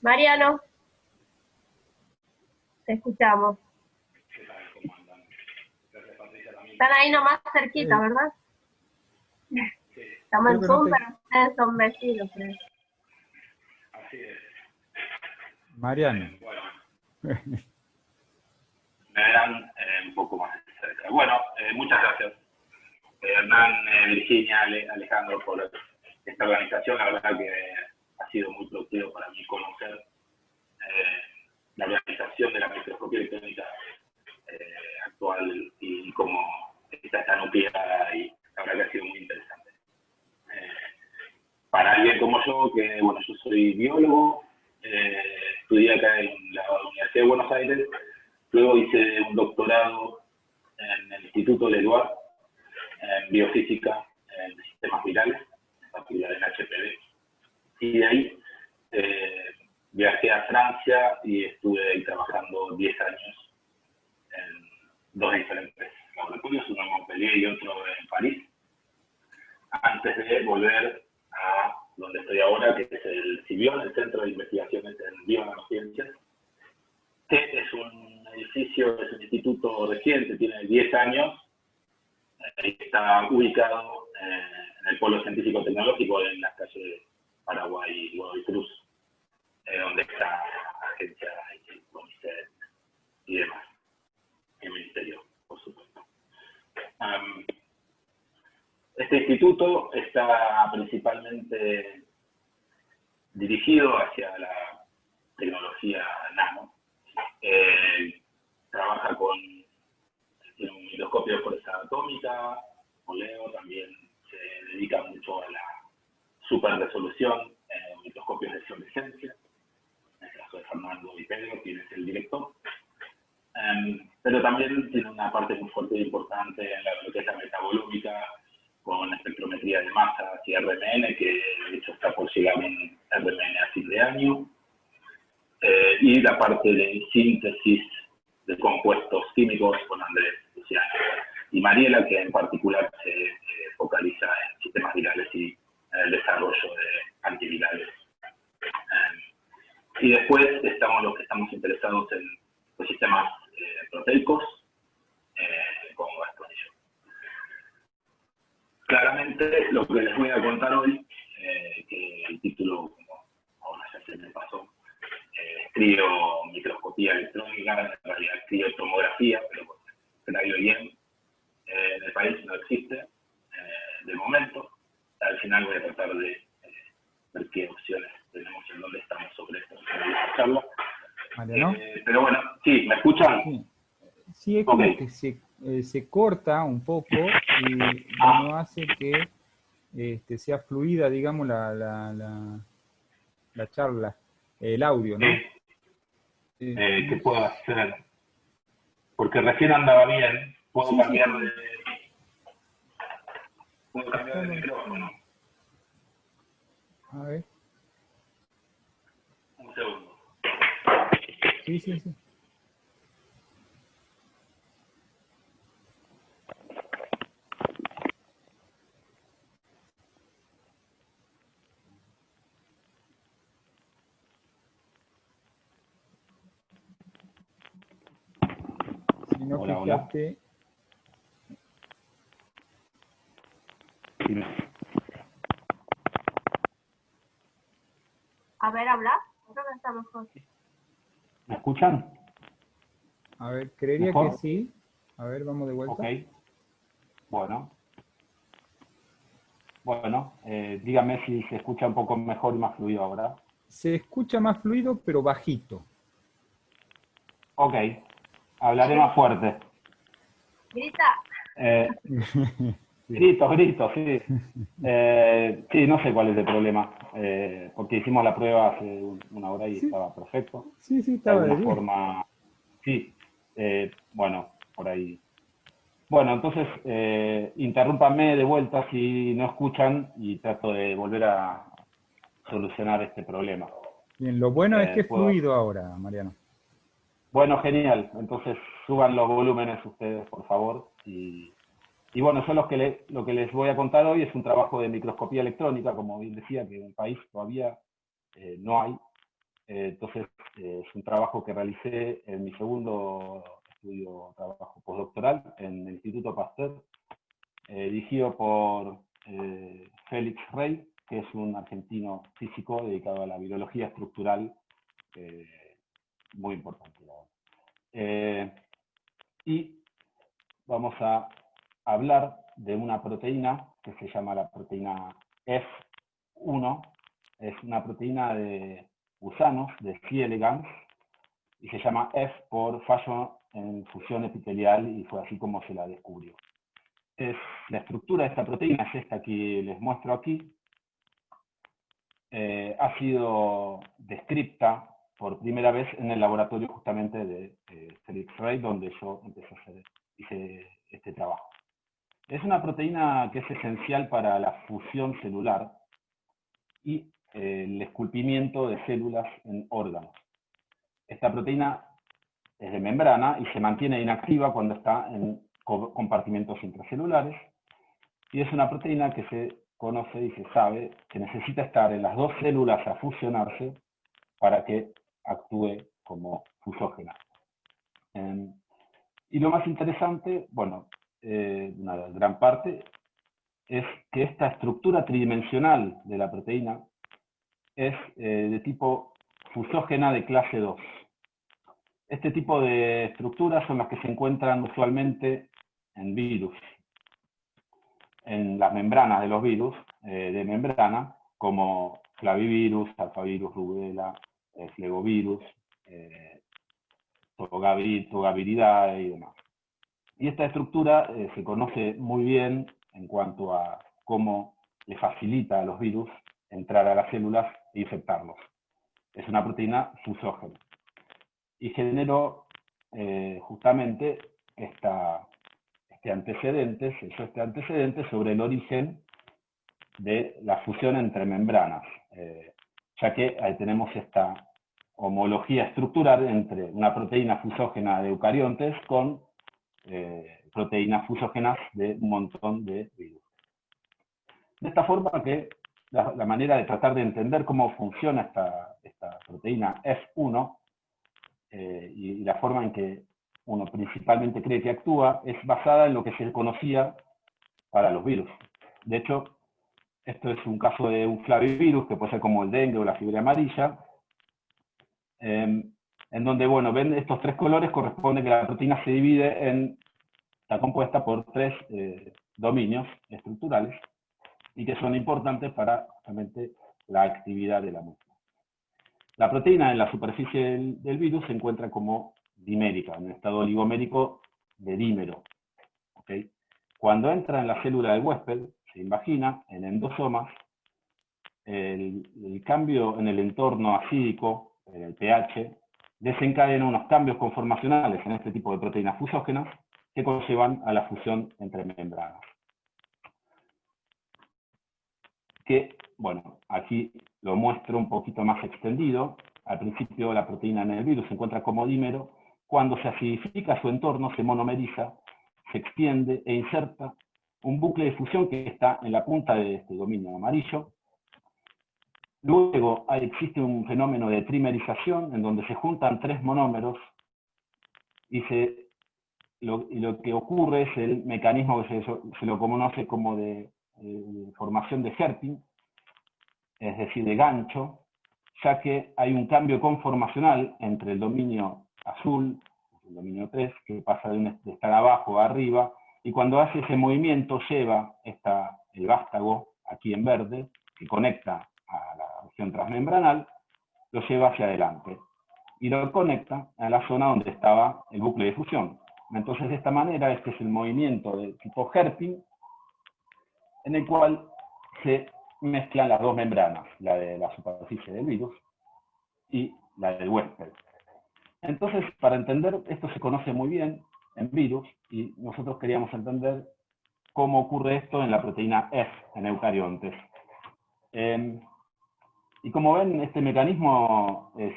Mariano, te escuchamos. ¿Qué tal? ¿Cómo andan? Gracias, Patricia, también. Están ahí nomás cerquita, ¿verdad? Sí, Estamos en Creo que Zoom, pero ustedes son vecinos, creo. así es. Mariano. Bueno, me verán un poco más cerca. Bueno, muchas gracias, Hernán, Virginia, Alejandro, por esta organización. La verdad que ha sido muy productivo para mí conocer la organización de la microscopía electrónica actual y cómo está tan nucleada, y la verdad que ha sido muy interesante. Para alguien como yo, que bueno, yo soy biólogo, estudié acá en la Universidad de Buenos Aires, luego hice un doctorado en el Instituto Leluar, en biofísica, en sistemas virales, en particular en HPV, y de ahí viajé a Francia y estuve ahí trabajando 10 años en dos diferentes laboratorios, uno en Montpellier y otro en París, antes de volver a donde estoy ahora, que es el CIBION, el Centro de Investigaciones en Bionanociencias, que es un edificio, es un instituto reciente, tiene 10 años, y está ubicado en el Polo Científico Tecnológico en las calles Paraguay y Godoy Cruz, donde está la agencia CONICET y demás, el ministerio, por supuesto. Este instituto está principalmente dirigido hacia la tecnología nano. Trabaja tiene un microscopio de fuerza atómica, OLEO, también se dedica mucho a la superresolución, microscopios de fluorescencia, en el caso de Fernando y Pedro, quien es el director. Pero también tiene una parte muy fuerte e importante en lo que es la metabolómica, con espectrometría de masas y RMN, que de hecho está por llegar un RMN a fin de año, y la parte de síntesis de compuestos químicos con Andrés Luciano y Mariela, que en particular se focaliza en sistemas virales y en el desarrollo de antivirales. Y después estamos los que estamos interesados en los sistemas proteicos, como Gastón y yo. Claramente, lo que les voy a contar hoy, que el título, como ahora ya se me pasó, criomicroscopía electrónica, en realidad criotomografía, pero bueno, traigo bien, en el país no existe, de momento. Al final voy a tratar de ver qué opciones tenemos y en dónde estamos sobre esto, charla. Mariano. Pero bueno, sí, ¿me escuchan? Sí, sí, es como que se corta un poco y no hace que sea fluida, digamos, la charla, el audio, ¿no? ¿Qué puedo hacer? Porque recién andaba bien, puedo cambiar de micrófono. A ver. Un segundo. Sí. Si no, fíjate. Hola. A ver, habla. Creo que está mejor. ¿Me escuchan? A ver, creería ¿Mejor? que sí. A ver, vamos de vuelta. Ok. Bueno, dígame si se escucha un poco mejor y más fluido ahora. Se escucha más fluido, pero bajito. Ok. Hablaré más fuerte. Grita. Grito, sí. Sí, no sé cuál es el problema, porque hicimos la prueba hace una hora y estaba perfecto. Sí, De estaba alguna bien. forma, sí. Bueno, por ahí. Bueno, entonces, interrúmpanme de vuelta si no escuchan y trato de volver a solucionar este problema. Bien, lo bueno es que es ¿puedo? fluido ahora, Mariano. Bueno, genial. Entonces, suban los volúmenes ustedes, por favor. Y bueno, yo lo que les voy a contar hoy es un trabajo de microscopía electrónica, como bien decía, que en el país todavía no hay. Entonces, es un trabajo que realicé en mi segundo trabajo postdoctoral en el Instituto Pasteur, dirigido por Félix Rey, que es un argentino físico dedicado a la biología estructural, muy importante. Y vamos a hablar de una proteína que se llama la proteína F1. Es una proteína de gusanos, de C. elegans, y se llama F por fallo en fusión epitelial, y fue así como se la descubrió. La estructura de esta proteína es esta que les muestro aquí. Ha sido descrita por primera vez en el laboratorio justamente de Felix Rey, donde yo hice este trabajo. Es una proteína que es esencial para la fusión celular y el esculpimiento de células en órganos. Esta proteína es de membrana y se mantiene inactiva cuando está en compartimentos intracelulares, y es una proteína que se conoce y se sabe que necesita estar en las dos células a fusionarse para que actúe como fusógena. Y lo más interesante, bueno, una gran parte, es que esta estructura tridimensional de la proteína es de tipo fusógena de clase 2. Este tipo de estructuras son las que se encuentran usualmente en virus, en las membranas de los virus de membrana, como flavivirus, alfavirus, rubella, flegovirus, togaviridae y demás. Y esta estructura se conoce muy bien en cuanto a cómo le facilita a los virus entrar a las células e infectarlos. Es una proteína fusógena. Y generó justamente este antecedente sobre el origen de la fusión entre membranas, ya que ahí tenemos esta homología estructural entre una proteína fusógena de eucariontes con proteínas fusógenas de un montón de virus. De esta forma que la manera de tratar de entender cómo funciona esta proteína F1 y la forma en que uno principalmente cree que actúa es basada en lo que se conocía para los virus. De hecho, esto es un caso de un flavivirus, que puede ser como el dengue o la fiebre amarilla, en donde, bueno, ven estos tres colores, corresponde que la proteína se divide está compuesta por tres dominios estructurales, y que son importantes para justamente la actividad de la muestra. La proteína en la superficie del virus se encuentra como dimérica, en estado oligomérico de dímero. ¿Okay? Cuando entra en la célula del huésped, se imagina, en endosomas, el cambio en el entorno acídico, en el pH, desencadena unos cambios conformacionales en este tipo de proteínas fusógenas que conllevan a la fusión entre membranas. Que, bueno, aquí lo muestro un poquito más extendido. Al principio la proteína en el virus se encuentra como dímero. Cuando se acidifica su entorno, se monomeriza, se extiende e inserta un bucle de fusión que está en la punta de este dominio amarillo. Luego existe un fenómeno de trimerización en donde se juntan tres monómeros y lo que ocurre es el mecanismo que se lo conoce como de formación de hairpin, es decir, de gancho, ya que hay un cambio conformacional entre el dominio azul, el dominio 3, que pasa de estar abajo a arriba, y cuando hace ese movimiento lleva el vástago, aquí en verde, que conecta a la región transmembranal, lo lleva hacia adelante, y lo conecta a la zona donde estaba el bucle de fusión. Entonces, de esta manera, este es el movimiento de tipo hairpin, en el cual se mezclan las dos membranas, la de la superficie del virus y la del huésped. Entonces, para entender, esto se conoce muy bien en virus, y nosotros queríamos entender cómo ocurre esto en la proteína F, en eucariontes. Y como ven, este mecanismo es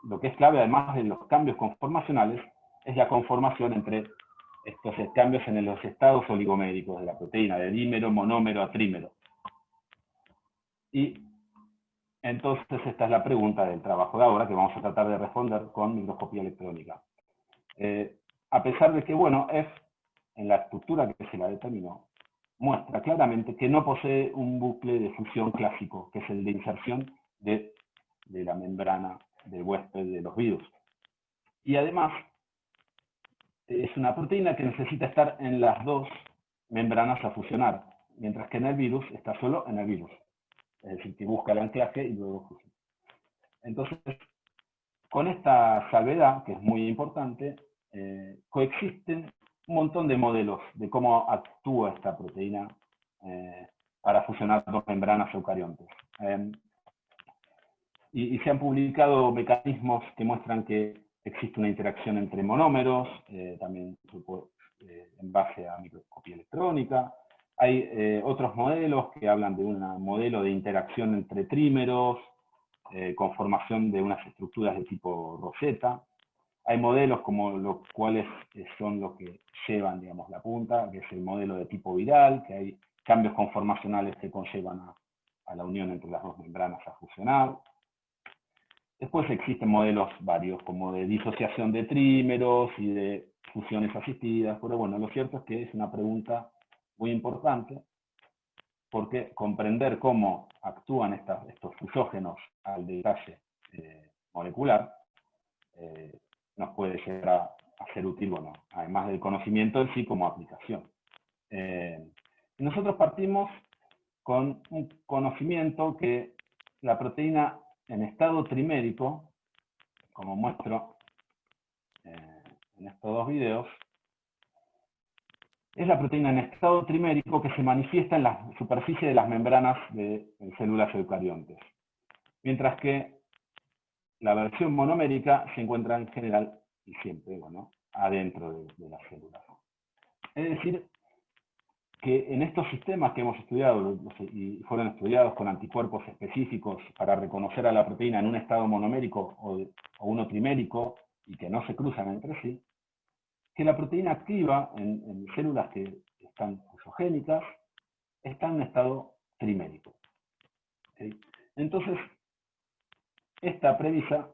lo que es clave, además de los cambios conformacionales, es la conformación entre estos cambios en los estados oligoméricos de la proteína, de dímero, monómero a trímero. Y Entonces, esta es la pregunta del trabajo de ahora que vamos a tratar de responder con microscopía electrónica. A pesar de que, bueno, F, en la estructura que se la determinó, muestra claramente que no posee un bucle de fusión clásico, que es el de inserción de la membrana del huésped de los virus. Y además, es una proteína que necesita estar en las dos membranas a fusionar, mientras que en el virus está solo en el virus. Es decir, que busca el anclaje y luego fusiona. Entonces, con esta salvedad, que es muy importante, coexisten un montón de modelos de cómo actúa esta proteína para fusionar dos membranas eucariontes. Y se han publicado mecanismos que muestran que existe una interacción entre monómeros, también en base a microscopía electrónica. Hay otros modelos que hablan de un modelo de interacción entre trímeros, con formación de unas estructuras de tipo roseta. Hay modelos como los cuales son los que llevan, digamos, la punta, que es el modelo de tipo viral, que hay cambios conformacionales que conllevan a la unión entre las dos membranas a fusionar. Después existen modelos varios, como de disociación de trímeros y de fusiones asistidas, pero bueno, lo cierto es que es una pregunta muy importante, porque comprender cómo actúan estos fusógenos al detalle molecular nos puede llegar a ser útil, bueno, además del conocimiento en sí como aplicación. Nosotros partimos con un conocimiento que la proteína en estado trimérico, como muestro en estos dos videos, es la proteína en estado trimérico que se manifiesta en la superficie de las membranas de células eucariontes. Mientras que la versión monomérica se encuentra en general y siempre, bueno, adentro de las células. Es decir, que en estos sistemas que hemos estudiado y fueron estudiados con anticuerpos específicos para reconocer a la proteína en un estado monomérico o uno trimérico y que no se cruzan entre sí, que la proteína activa en células que están fusogénicas está en un estado trimérico. ¿Sí? Entonces, esta premisa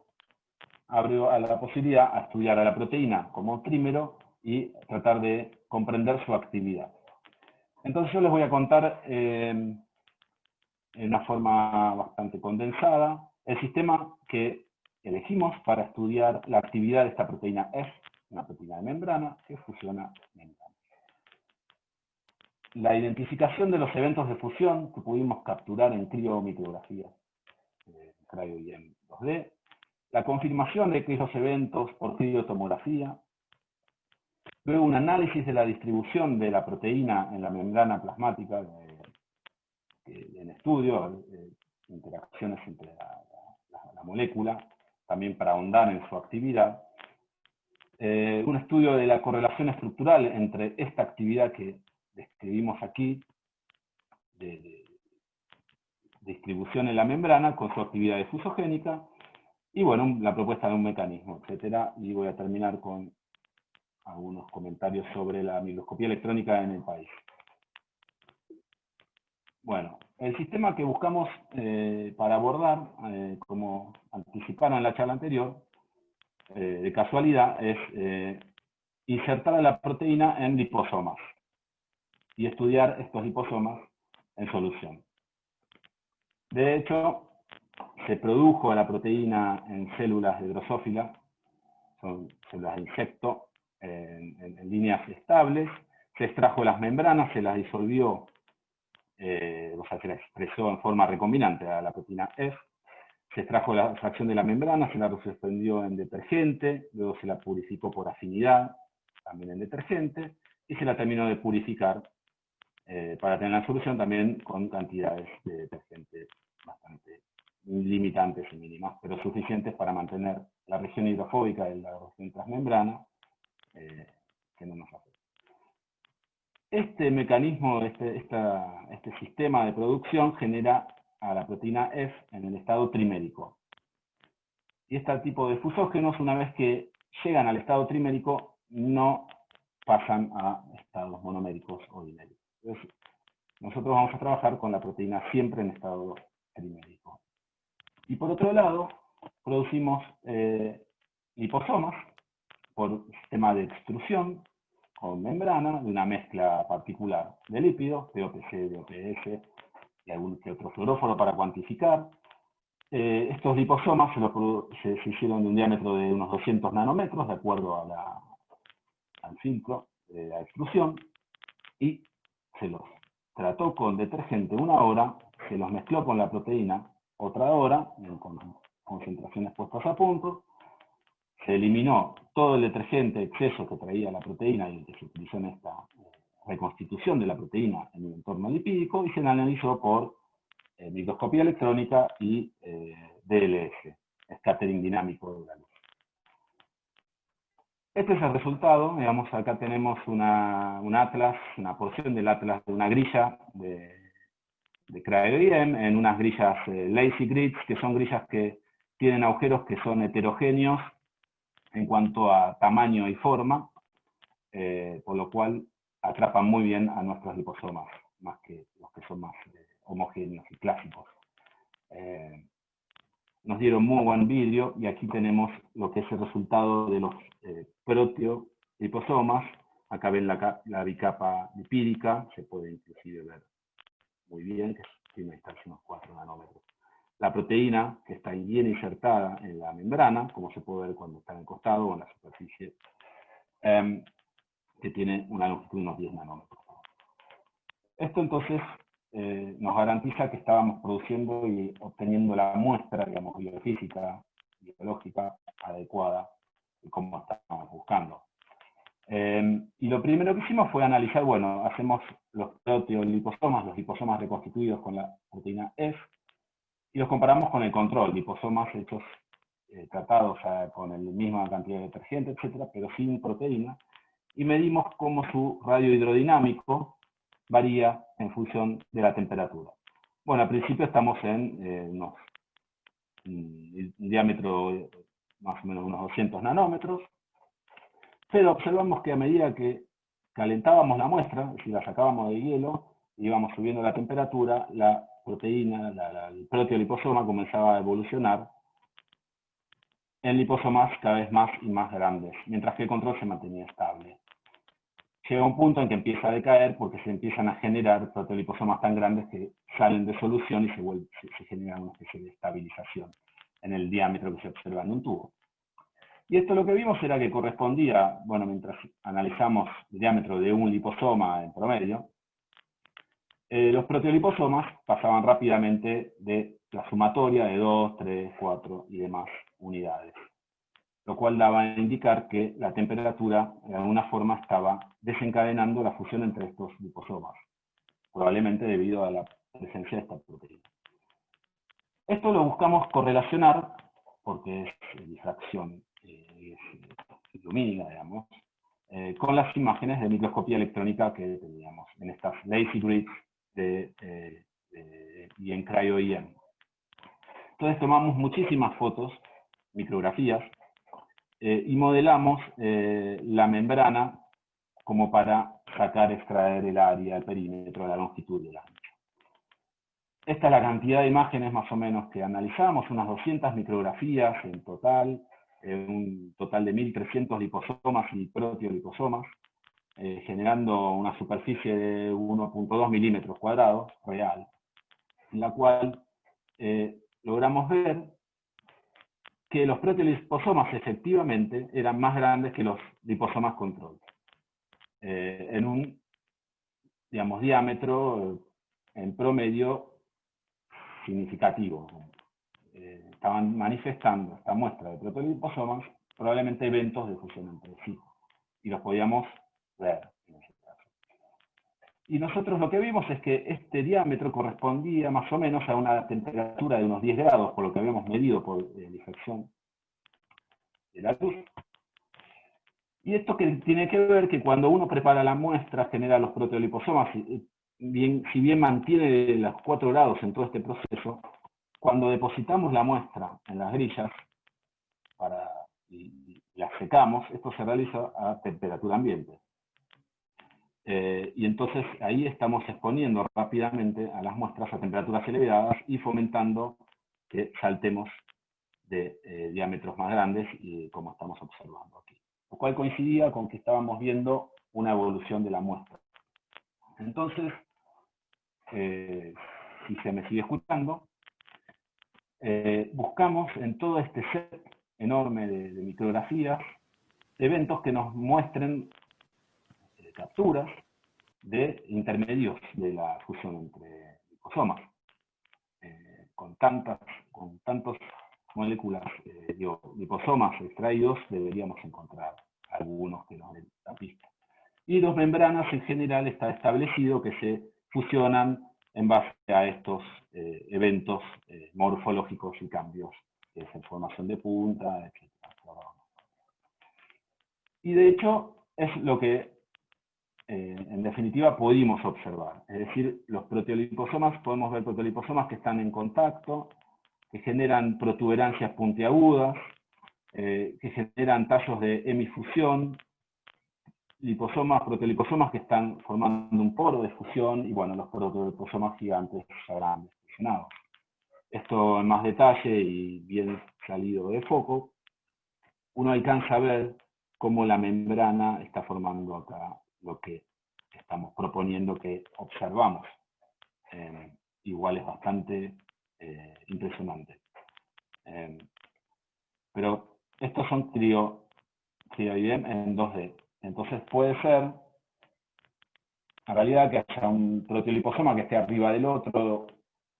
abre a la posibilidad a estudiar a la proteína como trímero y tratar de comprender su actividad. Entonces yo les voy a contar en una forma bastante condensada el sistema que elegimos para estudiar la actividad de esta proteína F, una proteína de membrana que fusiona membranas. La identificación de los eventos de fusión que pudimos capturar en criomicrografía, cryo-EM 2D, la confirmación de aquellos eventos por criotomografía, luego un análisis de la distribución de la proteína en la membrana plasmática en estudio, interacciones entre la molécula, también para ahondar en su actividad, un estudio de la correlación estructural entre esta actividad que describimos aquí, de distribución en la membrana, con su actividad difusogénica, y bueno, la propuesta de un mecanismo, etcétera. Y voy a terminar con algunos comentarios sobre la microscopía electrónica en el país. Bueno, el sistema que buscamos para abordar, como anticiparon en la charla anterior, de casualidad, es insertar a la proteína en liposomas y estudiar estos liposomas en solución. De hecho, se produjo la proteína en células de Drosophila, son células de insecto, en líneas estables, se extrajo las membranas, se las disolvió, o sea, se la expresó en forma recombinante a la proteína F, se extrajo la fracción de la membrana, se la suspendió en detergente, luego se la purificó por afinidad, también en detergente, y se la terminó de purificar para tener la solución también con cantidades de detergente bastante limitantes y mínimas, pero suficientes para mantener la región hidrofóbica de la región transmembrana, que no nos afecta. Este mecanismo, este sistema de producción genera a la proteína F en el estado trimérico. Y este tipo de fusógenos, una vez que llegan al estado trimérico, no pasan a estados monoméricos o diméricos. Entonces, nosotros vamos a trabajar con la proteína siempre en estado trimérico. Y por otro lado, producimos liposomas por sistema de extrusión con membrana de una mezcla particular de lípidos, POPC, DOPS y algún que otro fluoróforo para cuantificar. Estos liposomas se hicieron de un diámetro de unos 200 nanómetros, de acuerdo al filtro de la extrusión, y se los trató con detergente 1 hora, se los mezcló con la proteína otra hora, con concentraciones puestas a punto, se eliminó todo el detergente exceso que traía la proteína y que se utilizó en esta reconstitución de la proteína en el entorno lipídico, y se analizó por microscopía electrónica y DLS, scattering dinámico de la luz. Este es el resultado. Digamos, acá tenemos un atlas, una porción del atlas de una grilla de cryo-EM, en unas grillas lazy grids, que son grillas que tienen agujeros que son heterogéneos en cuanto a tamaño y forma, por lo cual atrapan muy bien a nuestros liposomas, más que los que son más homogéneos y clásicos. Nos dieron muy buen vidrio, y aquí tenemos lo que es el resultado de los proteoliposomas. Acá ven la bicapa lipídica, se puede inclusive ver muy bien, que tiene una distancia de unos 4 nanómetros. La proteína, que está bien insertada en la membrana, como se puede ver cuando está en el costado o en la superficie, que tiene una longitud de unos 10 nanómetros. Esto entonces nos garantiza que estábamos produciendo y obteniendo la muestra, digamos, biofísica, biológica adecuada, como estábamos buscando. Y lo primero que hicimos fue analizar, bueno, hacemos los proteoliposomas, los liposomas reconstituidos con la proteína F, y los comparamos con el control, liposomas hechos, tratados con la misma cantidad de detergente, etcétera, pero sin proteína, y medimos cómo su radio hidrodinámico varía en función de la temperatura. Bueno, al principio estamos en un diámetro más o menos unos 200 nanómetros, pero observamos que a medida que calentábamos la muestra, es decir, la sacábamos de hielo, y íbamos subiendo la temperatura, la proteína, el proteoliposoma comenzaba a evolucionar en liposomas cada vez más y más grandes, mientras que el control se mantenía estable. Llega un punto en que empieza a decaer porque se empiezan a generar proteoliposomas tan grandes que salen de solución y se genera una especie de estabilización en el diámetro que se observa en un tubo. Y esto lo que vimos era que correspondía, bueno, mientras analizamos el diámetro de un liposoma en promedio, los proteoliposomas pasaban rápidamente de la sumatoria de 2, 3, 4 y demás unidades, lo cual daba a indicar que la temperatura de alguna forma estaba desencadenando la fusión entre estos liposomas, probablemente debido a la presencia de esta proteína. Esto lo buscamos correlacionar, porque es difracción lumínica, digamos, con las imágenes de microscopía electrónica que teníamos en estas lazy grids y en cryo-EM. Entonces tomamos muchísimas fotos, micrografías, y modelamos la membrana como para extraer el área, el perímetro, la longitud y el ancho. Esta es la cantidad de imágenes más o menos que analizamos, unas 200 micrografías en total, un total de 1.300 liposomas y proteoliposomas, generando una superficie de 1.2 milímetros cuadrados real, en la cual logramos ver que los proteoliposomas efectivamente eran más grandes que los liposomas control, en un, digamos, diámetro en promedio significativo. Estaban manifestando esta muestra de proteoliposomas probablemente eventos de fusión entre sí, y los podíamos ver en ese caso. Y nosotros lo que vimos es que este diámetro correspondía más o menos a una temperatura de unos 10 grados, por lo que habíamos medido por difracción de la luz. Y esto que tiene que ver que cuando uno prepara la muestra, genera los proteoliposomas, si bien mantiene los 4 grados en todo este proceso, cuando depositamos la muestra en las grillas y las secamos, esto se realiza a temperatura ambiente. Y entonces ahí estamos exponiendo rápidamente a las muestras a temperaturas elevadas y fomentando que saltemos de diámetros más grandes, y como estamos observando aquí. Lo cual coincidía con que estábamos viendo una evolución de la muestra. Entonces, si se me sigue escuchando, buscamos en todo este set enorme de micrografías eventos que nos muestren capturas de intermedios de la fusión entre liposomas. Con tantas moléculas, liposomas extraídos, deberíamos encontrar algunos que nos den la pista. Y dos membranas en general está establecido que se fusionan en base a estos eventos morfológicos y cambios, que es formación de punta, etc. Y de hecho es lo que en definitiva pudimos observar. Es decir, los proteoliposomas, podemos ver proteoliposomas que están en contacto, que generan protuberancias puntiagudas, que generan tallos de hemifusión, liposomas, protoliposomas que están formando un poro de fusión, y bueno, los protoliposomas gigantes ya grandes, fusionados. Esto en más detalle y bien salido de foco, uno alcanza a ver cómo la membrana está formando acá lo que estamos proponiendo que observamos. Igual es bastante impresionante. Pero estos son crioidem en 2D. Entonces puede ser, en realidad, que haya un proteoliposoma que esté arriba del otro,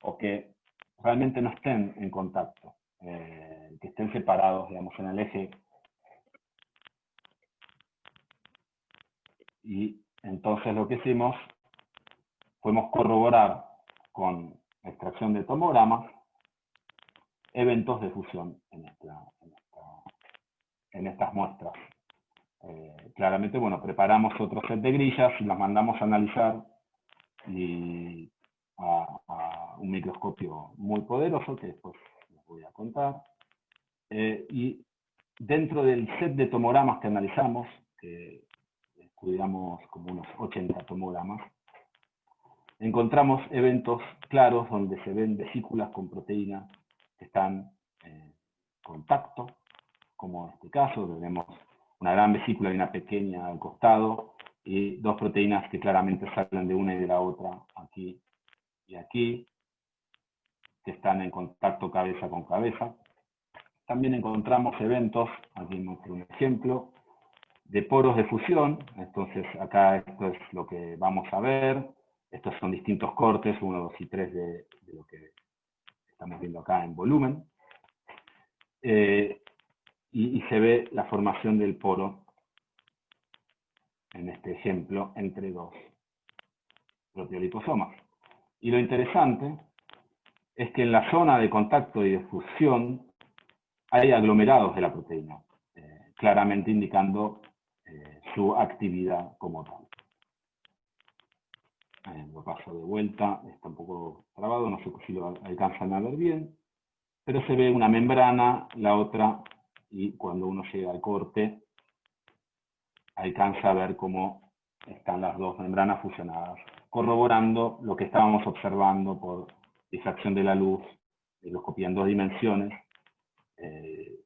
o que realmente no estén en contacto, que estén separados, digamos, en el eje. Y entonces lo que hicimos, podemos corroborar con extracción de tomogramas eventos de fusión en estas muestras. Claramente, bueno, preparamos otro set de grillas y las mandamos a analizar a un microscopio muy poderoso, que después les voy a contar. Y dentro del set de tomogramas que analizamos, que estudiamos como unos 80 tomogramas, encontramos eventos claros donde se ven vesículas con proteínas que están en contacto, como en este caso, tenemos una gran vesícula y una pequeña al costado, y dos proteínas que claramente salen de una y de la otra, aquí y aquí, que están en contacto cabeza con cabeza. También encontramos eventos, aquí muestro un ejemplo, de poros de fusión. Entonces acá esto es lo que vamos a ver. Estos son distintos cortes, 1, 2 y 3 de lo que estamos viendo acá en volumen. Y se ve la formación del poro, en este ejemplo, entre dos proteoliposomas. Y lo interesante es que en la zona de contacto y de fusión hay aglomerados de la proteína, claramente indicando su actividad como tal. Lo paso de vuelta, está un poco trabado, no sé si lo alcanzan a ver bien, pero se ve una membrana, la otra, y cuando uno llega al corte, alcanza a ver cómo están las dos membranas fusionadas, corroborando lo que estábamos observando por difracción de la luz, microscopía en 2 dimensiones,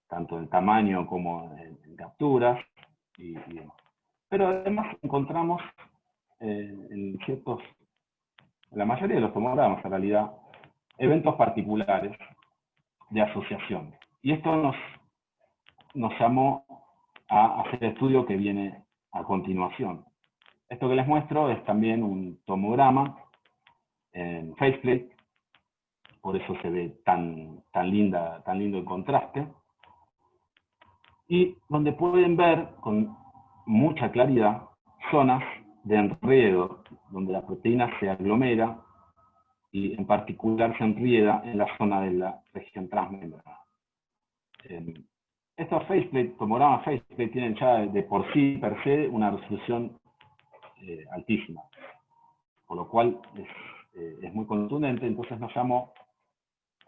tanto en tamaño como en capturas, y demás. Pero además encontramos en la mayoría de los tomogramas, en realidad, eventos particulares de asociación. Y esto nos llamó a hacer el estudio que viene a continuación. Esto que les muestro es también un tomograma en faceplate, por eso se ve tan lindo el contraste, y donde pueden ver con mucha claridad zonas de enredo, donde la proteína se aglomera y en particular se enrieda en la zona de la región transmembrana. Estos tomogramas faceplate tienen ya de por sí, per se, una resolución altísima, por lo cual es muy contundente. Entonces nos llamó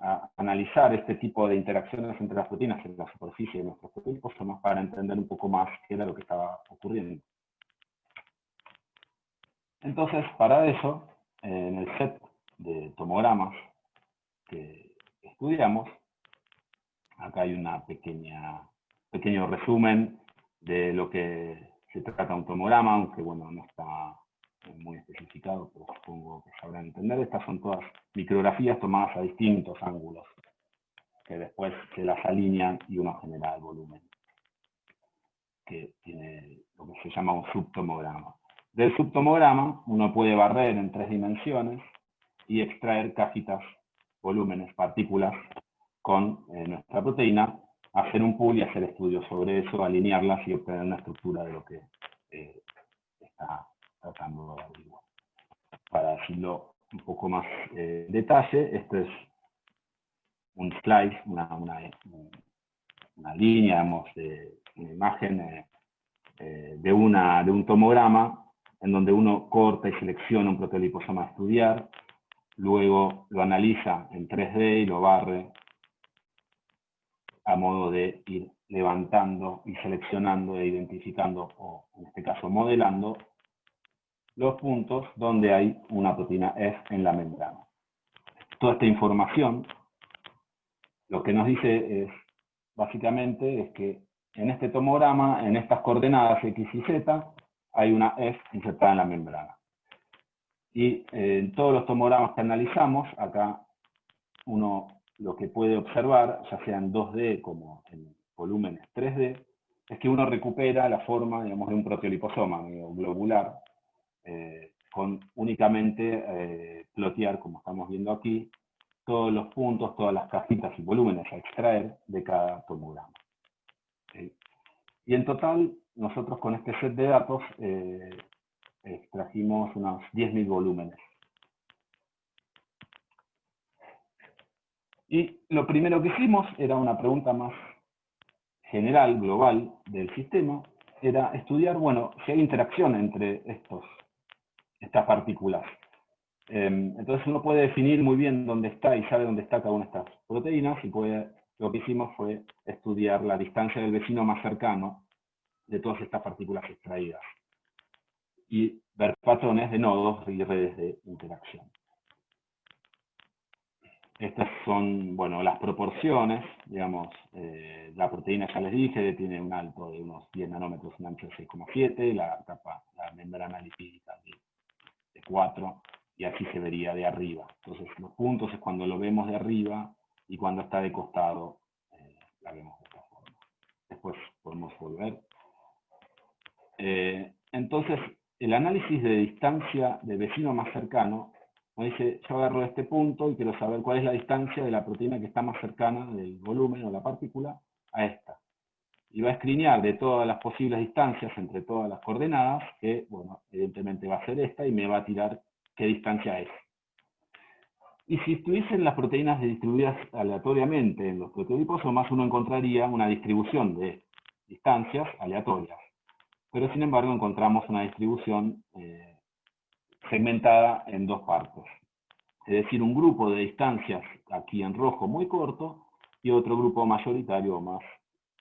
a analizar este tipo de interacciones entre las proteínas en la superficie de nuestros proteoliposomas para entender un poco más qué era lo que estaba ocurriendo. Entonces, para eso, en el set de tomogramas que estudiamos. Acá hay una pequeño resumen de lo que se trata un tomograma, aunque bueno, no está muy especificado, pero supongo que sabrán entender. Estas son todas micrografías tomadas a distintos ángulos, que después se las alinean y uno genera el volumen, que tiene lo que se llama un subtomograma. Del subtomograma uno puede barrer en 3 dimensiones y extraer cajitas, volúmenes, partículas con nuestra proteína, hacer un pool y hacer estudios sobre eso, alinearlas y obtener una estructura de lo que está tratando de averiguar. Para decirlo un poco más en detalle, esto es un slide, una línea, digamos, una imagen de un tomograma en donde uno corta y selecciona un protoliposoma a estudiar, luego lo analiza en 3D y lo barre a modo de ir levantando y seleccionando e identificando, o en este caso modelando, los puntos donde hay una proteína F en la membrana. Toda esta información lo que nos dice es, básicamente, es que en este tomograma, en estas coordenadas X y Z, hay una F insertada en la membrana. Y en todos los tomogramas que analizamos, acá uno lo que puede observar, ya sea en 2D como en volúmenes 3D, es que uno recupera la forma, digamos, de un proteoliposoma globular, con únicamente plotear, como estamos viendo aquí, todos los puntos, todas las cajitas y volúmenes a extraer de cada tomograma. Y en total, nosotros con este set de datos extrajimos unos 10.000 volúmenes. Y lo primero que hicimos era una pregunta más general, global, del sistema, era estudiar, bueno, si hay interacción entre estas partículas. Entonces uno puede definir muy bien dónde está y sabe dónde está cada una de estas proteínas, y lo que hicimos fue estudiar la distancia del vecino más cercano de todas estas partículas extraídas y ver patrones de nodos y redes de interacción. Estas son, bueno, las proporciones, digamos, la proteína, ya les dije, tiene un alto de unos 10 nanómetros, un ancho de 6,7, la membrana lipídica de 4, y así se vería de arriba. Entonces, los puntos es cuando lo vemos de arriba, y cuando está de costado, la vemos de esta forma. Después podemos volver. Entonces, el análisis de distancia de vecino más cercano, nos dice, yo agarro este punto y quiero saber cuál es la distancia de la proteína que está más cercana del volumen o la partícula a esta. Y va a escrinear de todas las posibles distancias entre todas las coordenadas, que, bueno, evidentemente va a ser esta, y me va a tirar qué distancia es. Y si estuviesen las proteínas distribuidas aleatoriamente en los proteoliposomas, uno encontraría una distribución de distancias aleatorias. Pero sin embargo encontramos una distribución segmentada en 2 partes. Es decir, un grupo de distancias aquí en rojo muy corto, y otro grupo mayoritario más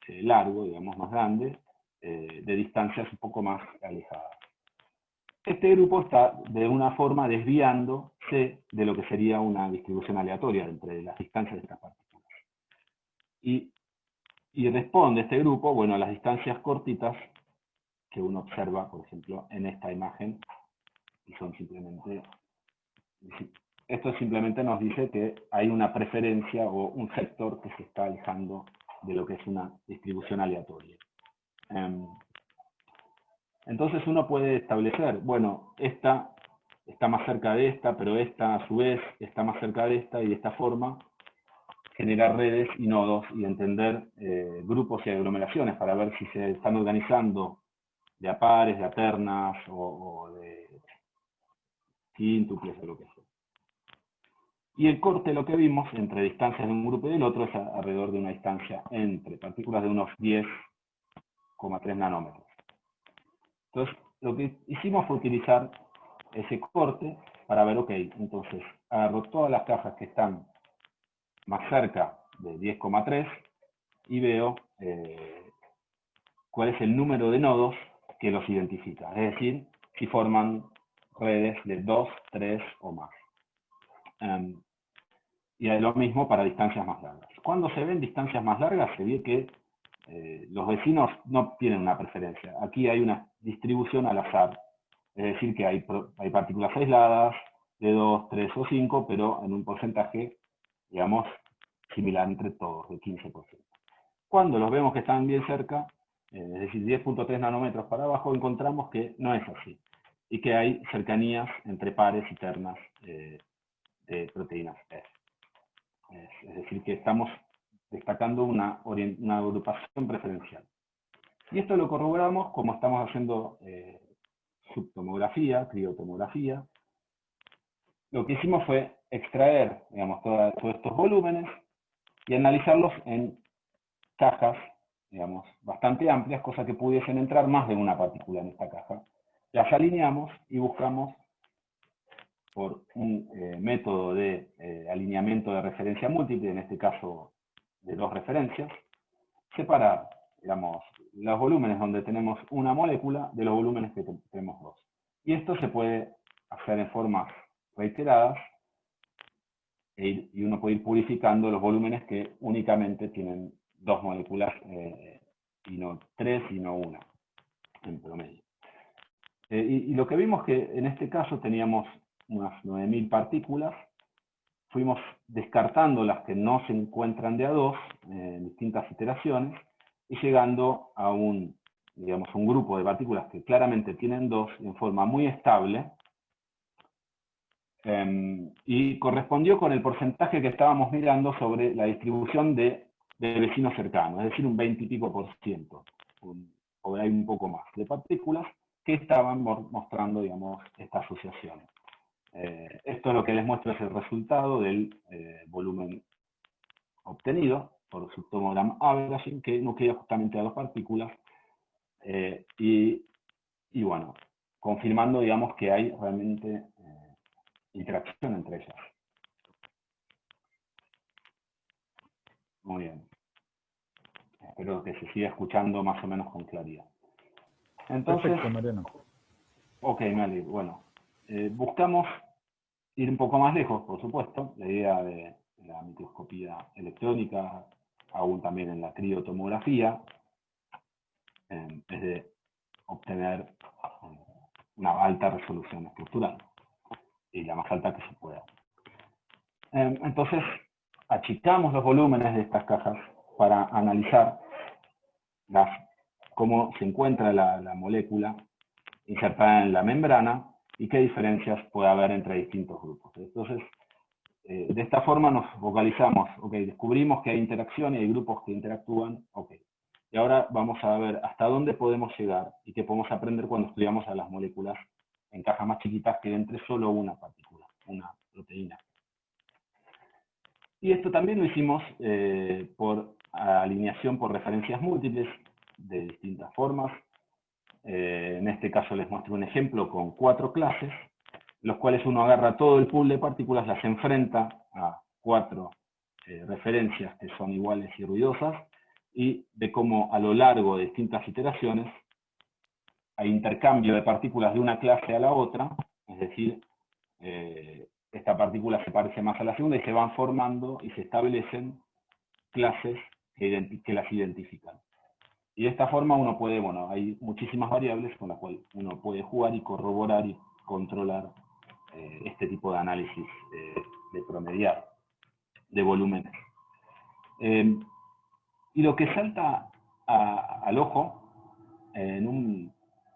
largo, digamos más grande, de distancias un poco más alejadas. Este grupo está de una forma desviándose de lo que sería una distribución aleatoria entre las distancias de estas partículas. Y responde este grupo, bueno, a las distancias cortitas que uno observa, por ejemplo, en esta imagen, y son simplemente, esto simplemente nos dice que hay una preferencia o un sector que se está alejando de lo que es una distribución aleatoria. Entonces uno puede establecer, bueno, esta está más cerca de esta, pero esta a su vez está más cerca de esta, y de esta forma generar redes y nodos y entender grupos y aglomeraciones para ver si se están organizando de a pares, de a ternas o de quíntuples o lo que sea. Y el corte, lo que vimos entre distancias de un grupo y del otro, es alrededor de una distancia entre partículas de unos 10,3 nanómetros. Entonces, lo que hicimos fue utilizar ese corte para ver, ok, entonces agarro todas las cajas que están más cerca de 10,3 y veo cuál es el número de nodos que los identifica. Es decir, si forman redes de 2, 3 o más. y lo mismo para distancias más largas. Cuando se ven distancias más largas, se ve que los vecinos no tienen una preferencia. Aquí hay una distribución al azar, es decir, que hay partículas aisladas de 2, 3 o 5, pero en un porcentaje, digamos, similar entre todos, de 15%. Cuando los vemos que están bien cerca, es decir, 10.3 nanómetros para abajo, encontramos que no es así, y que hay cercanías entre pares y ternas de proteínas S. Es decir, que estamos destacando una agrupación preferencial. Y esto lo corroboramos como estamos haciendo subtomografía, criotomografía. Lo que hicimos fue extraer, digamos, todos estos volúmenes y analizarlos en cajas, digamos, bastante amplias, cosa que pudiesen entrar más de una partícula en esta caja. Las alineamos y buscamos por un método de alineamiento de referencia múltiple, en este caso de 2 referencias, separar, digamos, los volúmenes donde tenemos una molécula de los volúmenes que tenemos 2. Y esto se puede hacer en formas reiteradas y uno puede ir purificando los volúmenes que únicamente tienen 2 moléculas y no 3 y no 1 en promedio. Y lo que vimos que en este caso teníamos unas 9.000 partículas, fuimos descartando las que no se encuentran de a 2 en distintas iteraciones y llegando a un grupo de partículas que claramente tienen 2 en forma muy estable y correspondió con el porcentaje que estábamos mirando sobre la distribución de vecinos cercanos, es decir, un 20 y pico %, o hay un poco más de partículas que estaban mostrando, digamos, esta asociación. Esto lo que les muestra es el resultado del volumen obtenido por subtomogram averaging, que nuclea justamente a 2 partículas, y bueno, confirmando, digamos, que hay realmente interacción entre ellas. Muy bien. Espero que se siga escuchando más o menos con claridad. Entonces, perfecto, Mariano. Ok, Meli, bueno. Buscamos ir un poco más lejos, por supuesto. La idea de la microscopía electrónica, aún también en la criotomografía, es de obtener una alta resolución estructural, y la más alta que se pueda. Entonces, achicamos los volúmenes de estas cajas para analizar cómo se encuentra la molécula insertada en la membrana y qué diferencias puede haber entre distintos grupos. Entonces, de esta forma nos focalizamos, descubrimos que hay interacción y hay grupos que interactúan, y ahora vamos a ver hasta dónde podemos llegar y qué podemos aprender cuando estudiamos a las moléculas en cajas más chiquitas que entre solo una partícula, una proteína. Y esto también lo hicimos por alineación por referencias múltiples de distintas formas. En este caso les muestro un ejemplo con 4 clases, los cuales uno agarra todo el pool de partículas, las enfrenta a 4 referencias que son iguales y ruidosas, y ve cómo a lo largo de distintas iteraciones hay intercambio de partículas de una clase a la otra, es decir, esta partícula se parece más a la segunda y se van formando y se establecen clases que las identifican. Y de esta forma uno puede, hay muchísimas variables con las cuales uno puede jugar y corroborar y controlar este tipo de análisis de promediar de volúmenes. Y lo que salta al ojo en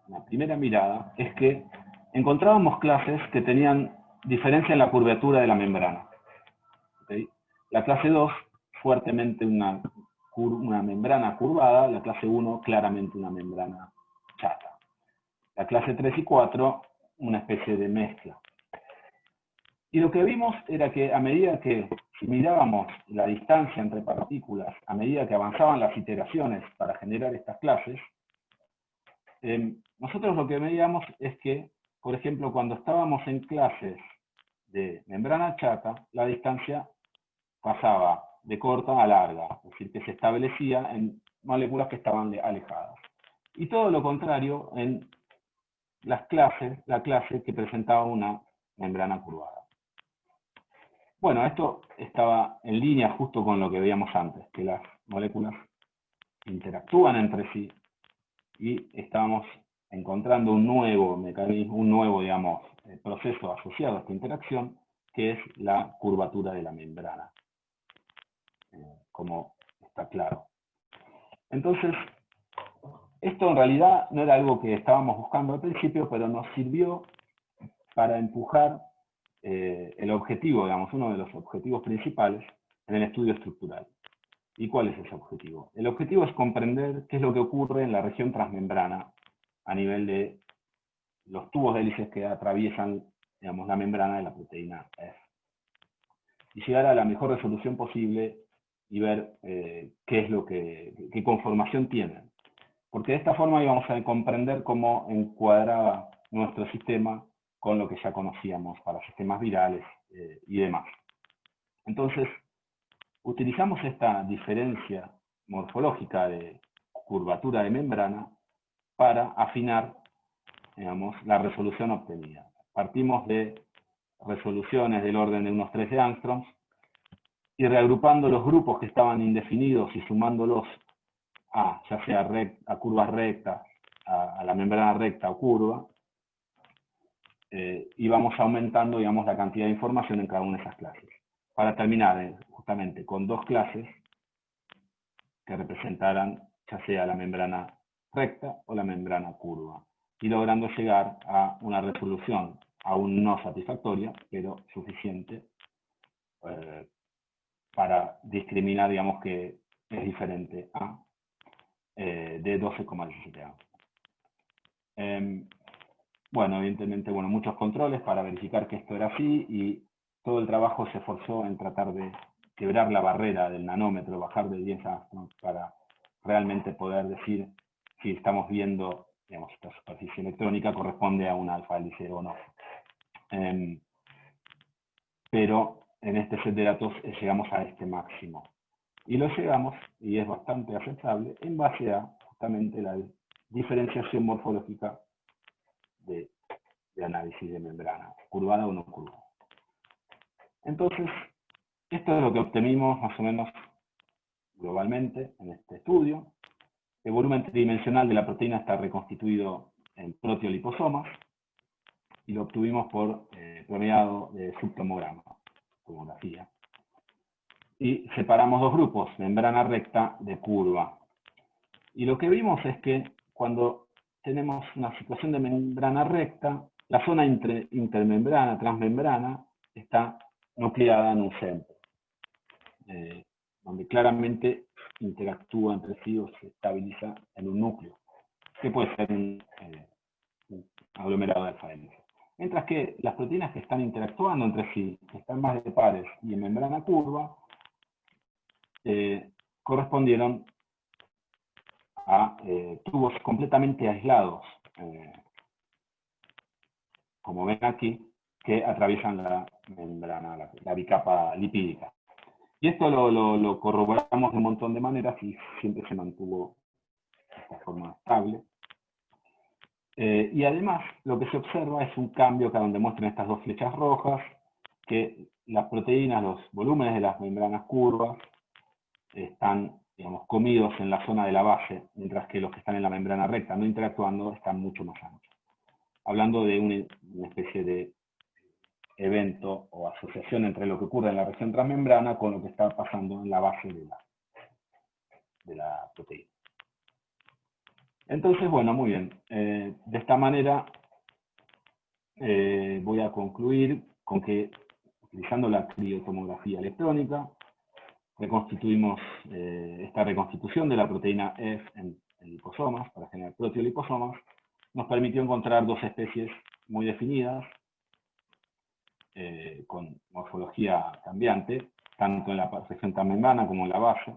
una primera mirada es que encontrábamos clases que tenían diferencia en la curvatura de la membrana. La clase 2, fuertemente una membrana curvada, la clase 1 claramente una membrana chata. La clase 3 y 4, una especie de mezcla. Y lo que vimos era que a medida que mirábamos la distancia entre partículas, a medida que avanzaban las iteraciones para generar estas clases, nosotros lo que veíamos es que, por ejemplo, cuando estábamos en clases de membrana chata, la distancia pasaba de corta a larga, es decir, que se establecía en moléculas que estaban alejadas. Y todo lo contrario en la clase que presentaba una membrana curvada. Bueno, esto estaba en línea justo con lo que veíamos antes, que las moléculas interactúan entre sí y estábamos encontrando un nuevo mecanismo, un nuevo, digamos, proceso asociado a esta interacción, que es la curvatura de la membrana, como está claro. Entonces, esto en realidad no era algo que estábamos buscando al principio, pero nos sirvió para empujar el objetivo, digamos, uno de los objetivos principales en el estudio estructural. ¿Y cuál es ese objetivo? El objetivo es comprender qué es lo que ocurre en la región transmembrana a nivel de los tubos de hélices que atraviesan, digamos, la membrana de la proteína F. Y llegar a la mejor resolución posible y ver qué conformación tienen. Porque de esta forma íbamos a comprender cómo encuadraba nuestro sistema con lo que ya conocíamos para sistemas virales y demás. Entonces, utilizamos esta diferencia morfológica de curvatura de membrana para afinar, digamos, la resolución obtenida. Partimos de resoluciones del orden de unos 13 angstroms y reagrupando los grupos que estaban indefinidos y sumándolos ya sea a curvas rectas, a la membrana recta o curva, y vamos aumentando, digamos, la cantidad de información en cada una de esas clases, para terminar justamente con dos clases que representaran ya sea la membrana recta o la membrana curva, y logrando llegar a una resolución aún no satisfactoria, pero suficiente para discriminar, digamos, que es diferente a de 12,17 años. Bueno, evidentemente, muchos controles para verificar que esto era así, y todo el trabajo se esforzó en tratar de quebrar la barrera del nanómetro, bajar de 10 angstroms, para realmente poder decir si estamos viendo, digamos, esta superficie electrónica corresponde a un alfa hélice o no. Pero en este set de datos llegamos a este máximo. Y lo llegamos, y es bastante aceptable, en base a justamente la diferenciación morfológica de análisis de membrana, curvada o no curvada. Entonces, esto es lo que obtenimos más o menos globalmente en este estudio. El volumen tridimensional de la proteína está reconstituido en proteoliposomas y lo obtuvimos por mediado de subtomograma, tomografía. Y separamos dos grupos, membrana recta de curva. Y lo que vimos es que cuando tenemos una situación de membrana recta, la zona intermembrana, transmembrana, está nucleada en un centro, donde claramente interactúa entre sí o se estabiliza en un núcleo, que puede ser un aglomerado de alfa hélice. Mientras que las proteínas que están interactuando entre sí, que están más de pares y en membrana curva, correspondieron a tubos completamente aislados, como ven aquí, que atraviesan la membrana, la bicapa lipídica. Y esto lo corroboramos de un montón de maneras y siempre se mantuvo de esta forma estable. Y además, lo que se observa es un cambio acá donde muestran estas dos flechas rojas, que las proteínas, los volúmenes de las membranas curvas, están, digamos, comidos en la zona de la base, mientras que los que están en la membrana recta, no interactuando, están mucho más anchos. Hablando de una especie de evento o asociación entre lo que ocurre en la región transmembrana con lo que está pasando en la base de la proteína. Entonces, bueno, muy bien. De esta manera voy a concluir con que, utilizando la criotomografía electrónica, reconstituimos esta reconstitución de la proteína F en liposomas, para generar proteoliposomas, nos permitió encontrar dos especies muy definidas, con morfología cambiante, tanto en la región transmembrana como en la base,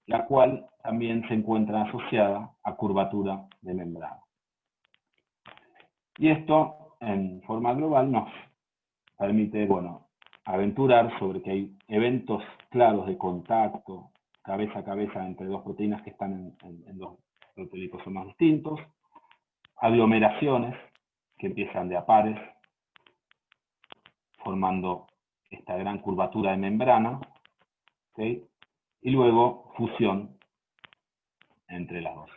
la cual también se encuentra asociada a curvatura de membrana. Y esto, en forma global, nos permite, aventurar sobre que hay eventos claros de contacto cabeza a cabeza entre dos proteínas que están en dos proteoliposomas distintos, aglomeraciones que empiezan de a pares, formando esta gran curvatura de membrana, ¿okay? Y luego fusión entre las dos.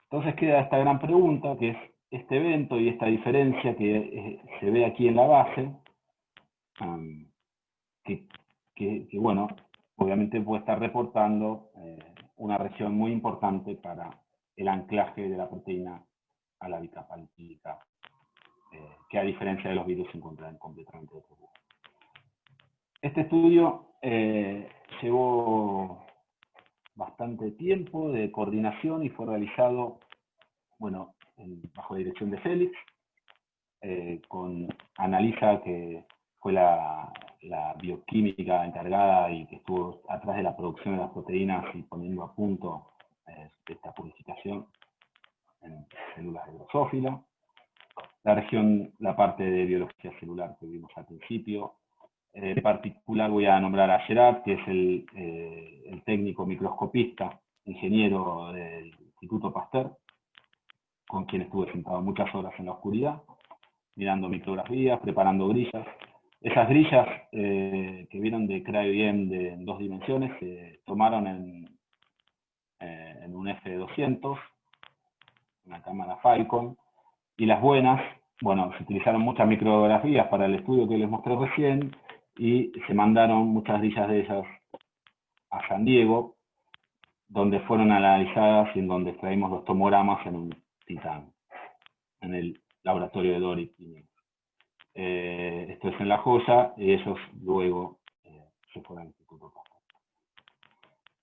Entonces queda esta gran pregunta, que es este evento y esta diferencia que se ve aquí en la base, que bueno, obviamente puede estar reportando una región muy importante para el anclaje de la proteína a la bicapa lipídica, que a diferencia de los virus se encuentran completamente otro lugar. Este estudio llevó bastante tiempo de coordinación y fue realizado, bueno, bajo dirección de Félix, con Analisa, que fue la bioquímica encargada y que estuvo atrás de la producción de las proteínas y poniendo a punto esta purificación en células de drosófila. La parte de biología celular que vimos al principio. En particular voy a nombrar a Gerard, que es el técnico microscopista, ingeniero del Instituto Pasteur, con quien estuve sentado muchas horas en la oscuridad, mirando micrografías, preparando grillas. Esas grillas que vieron de cryo-EM en 2 dimensiones se tomaron en un F200, una cámara Falcon, y las buenas, bueno, se utilizaron muchas micrografías para el estudio que les mostré recién, y se mandaron muchas grillas de ellas a San Diego, donde fueron analizadas y en donde extraímos los tomogramas en un Titan, en el laboratorio de Doric. Esto es en La Joya, y ellos luego se fueron al Instituto Pasteur.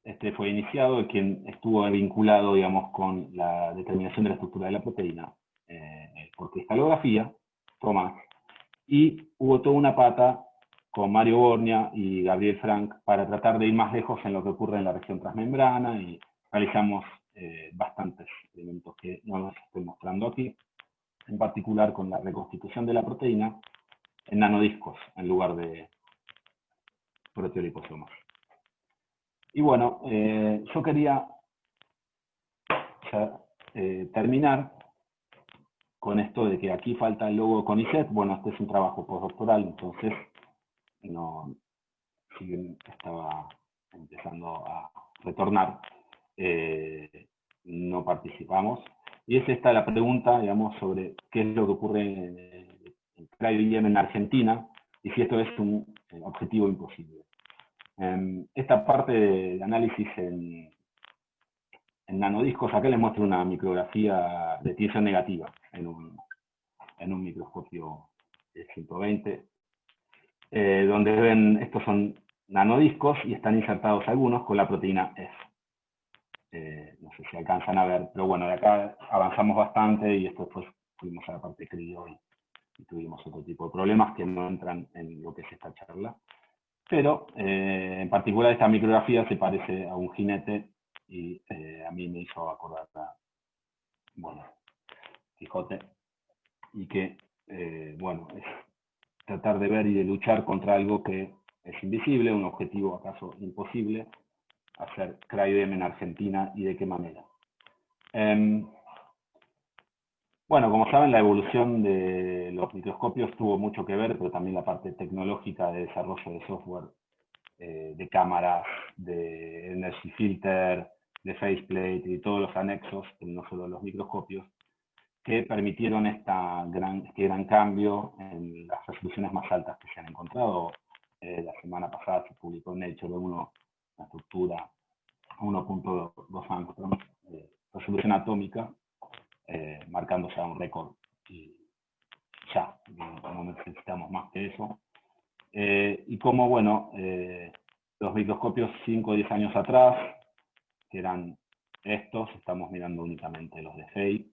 Este fue iniciado, quien estuvo vinculado, digamos, con la determinación de la estructura de la proteína, por cristalografía, Tomás, y hubo toda una pata con Mario Borgna y Gabriel Frank para tratar de ir más lejos en lo que ocurre en la región transmembrana, y realizamos bastantes elementos que no los estoy mostrando aquí, en particular con la reconstitución de la proteína en nanodiscos en lugar de proteoliposomas. Y bueno, yo quería ya, terminar con esto de que aquí falta el logo de CONICET. Bueno, este es un trabajo postdoctoral, entonces no, si bien estaba empezando a retornar, no participamos. Y es esta la pregunta, digamos, sobre qué es lo que ocurre en cryo-EM en Argentina, y si esto es un objetivo imposible. Esta parte de análisis en nanodiscos, acá les muestro una micrografía de tinción negativa en un microscopio de 120, donde ven, estos son nanodiscos y están insertados algunos con la proteína F. No sé si alcanzan a ver, pero bueno, de acá avanzamos bastante y después fuimos a la parte crío y tuvimos otro tipo de problemas que no entran en lo que es esta charla. Pero en particular esta micrografía se parece a un jinete y a mí me hizo acordar a, bueno, Quijote, y que, bueno, es tratar de ver y de luchar contra algo que es invisible, un objetivo acaso imposible, hacer cryo-EM en Argentina y de qué manera. Bueno, como saben, la evolución de los microscopios tuvo mucho que ver, pero también la parte tecnológica de desarrollo de software, de cámaras, de energy filter, de faceplate y todos los anexos, no solo los microscopios, que permitieron este gran cambio en las resoluciones más altas que se han encontrado. La semana pasada se publicó en Nature una estructura 1.2 Angstrom, resolución atómica, marcando ya un récord, y ya, no necesitamos más que eso. Y como, bueno, los microscopios 5 o 10 años atrás, que eran estos, estamos mirando únicamente los de FEI.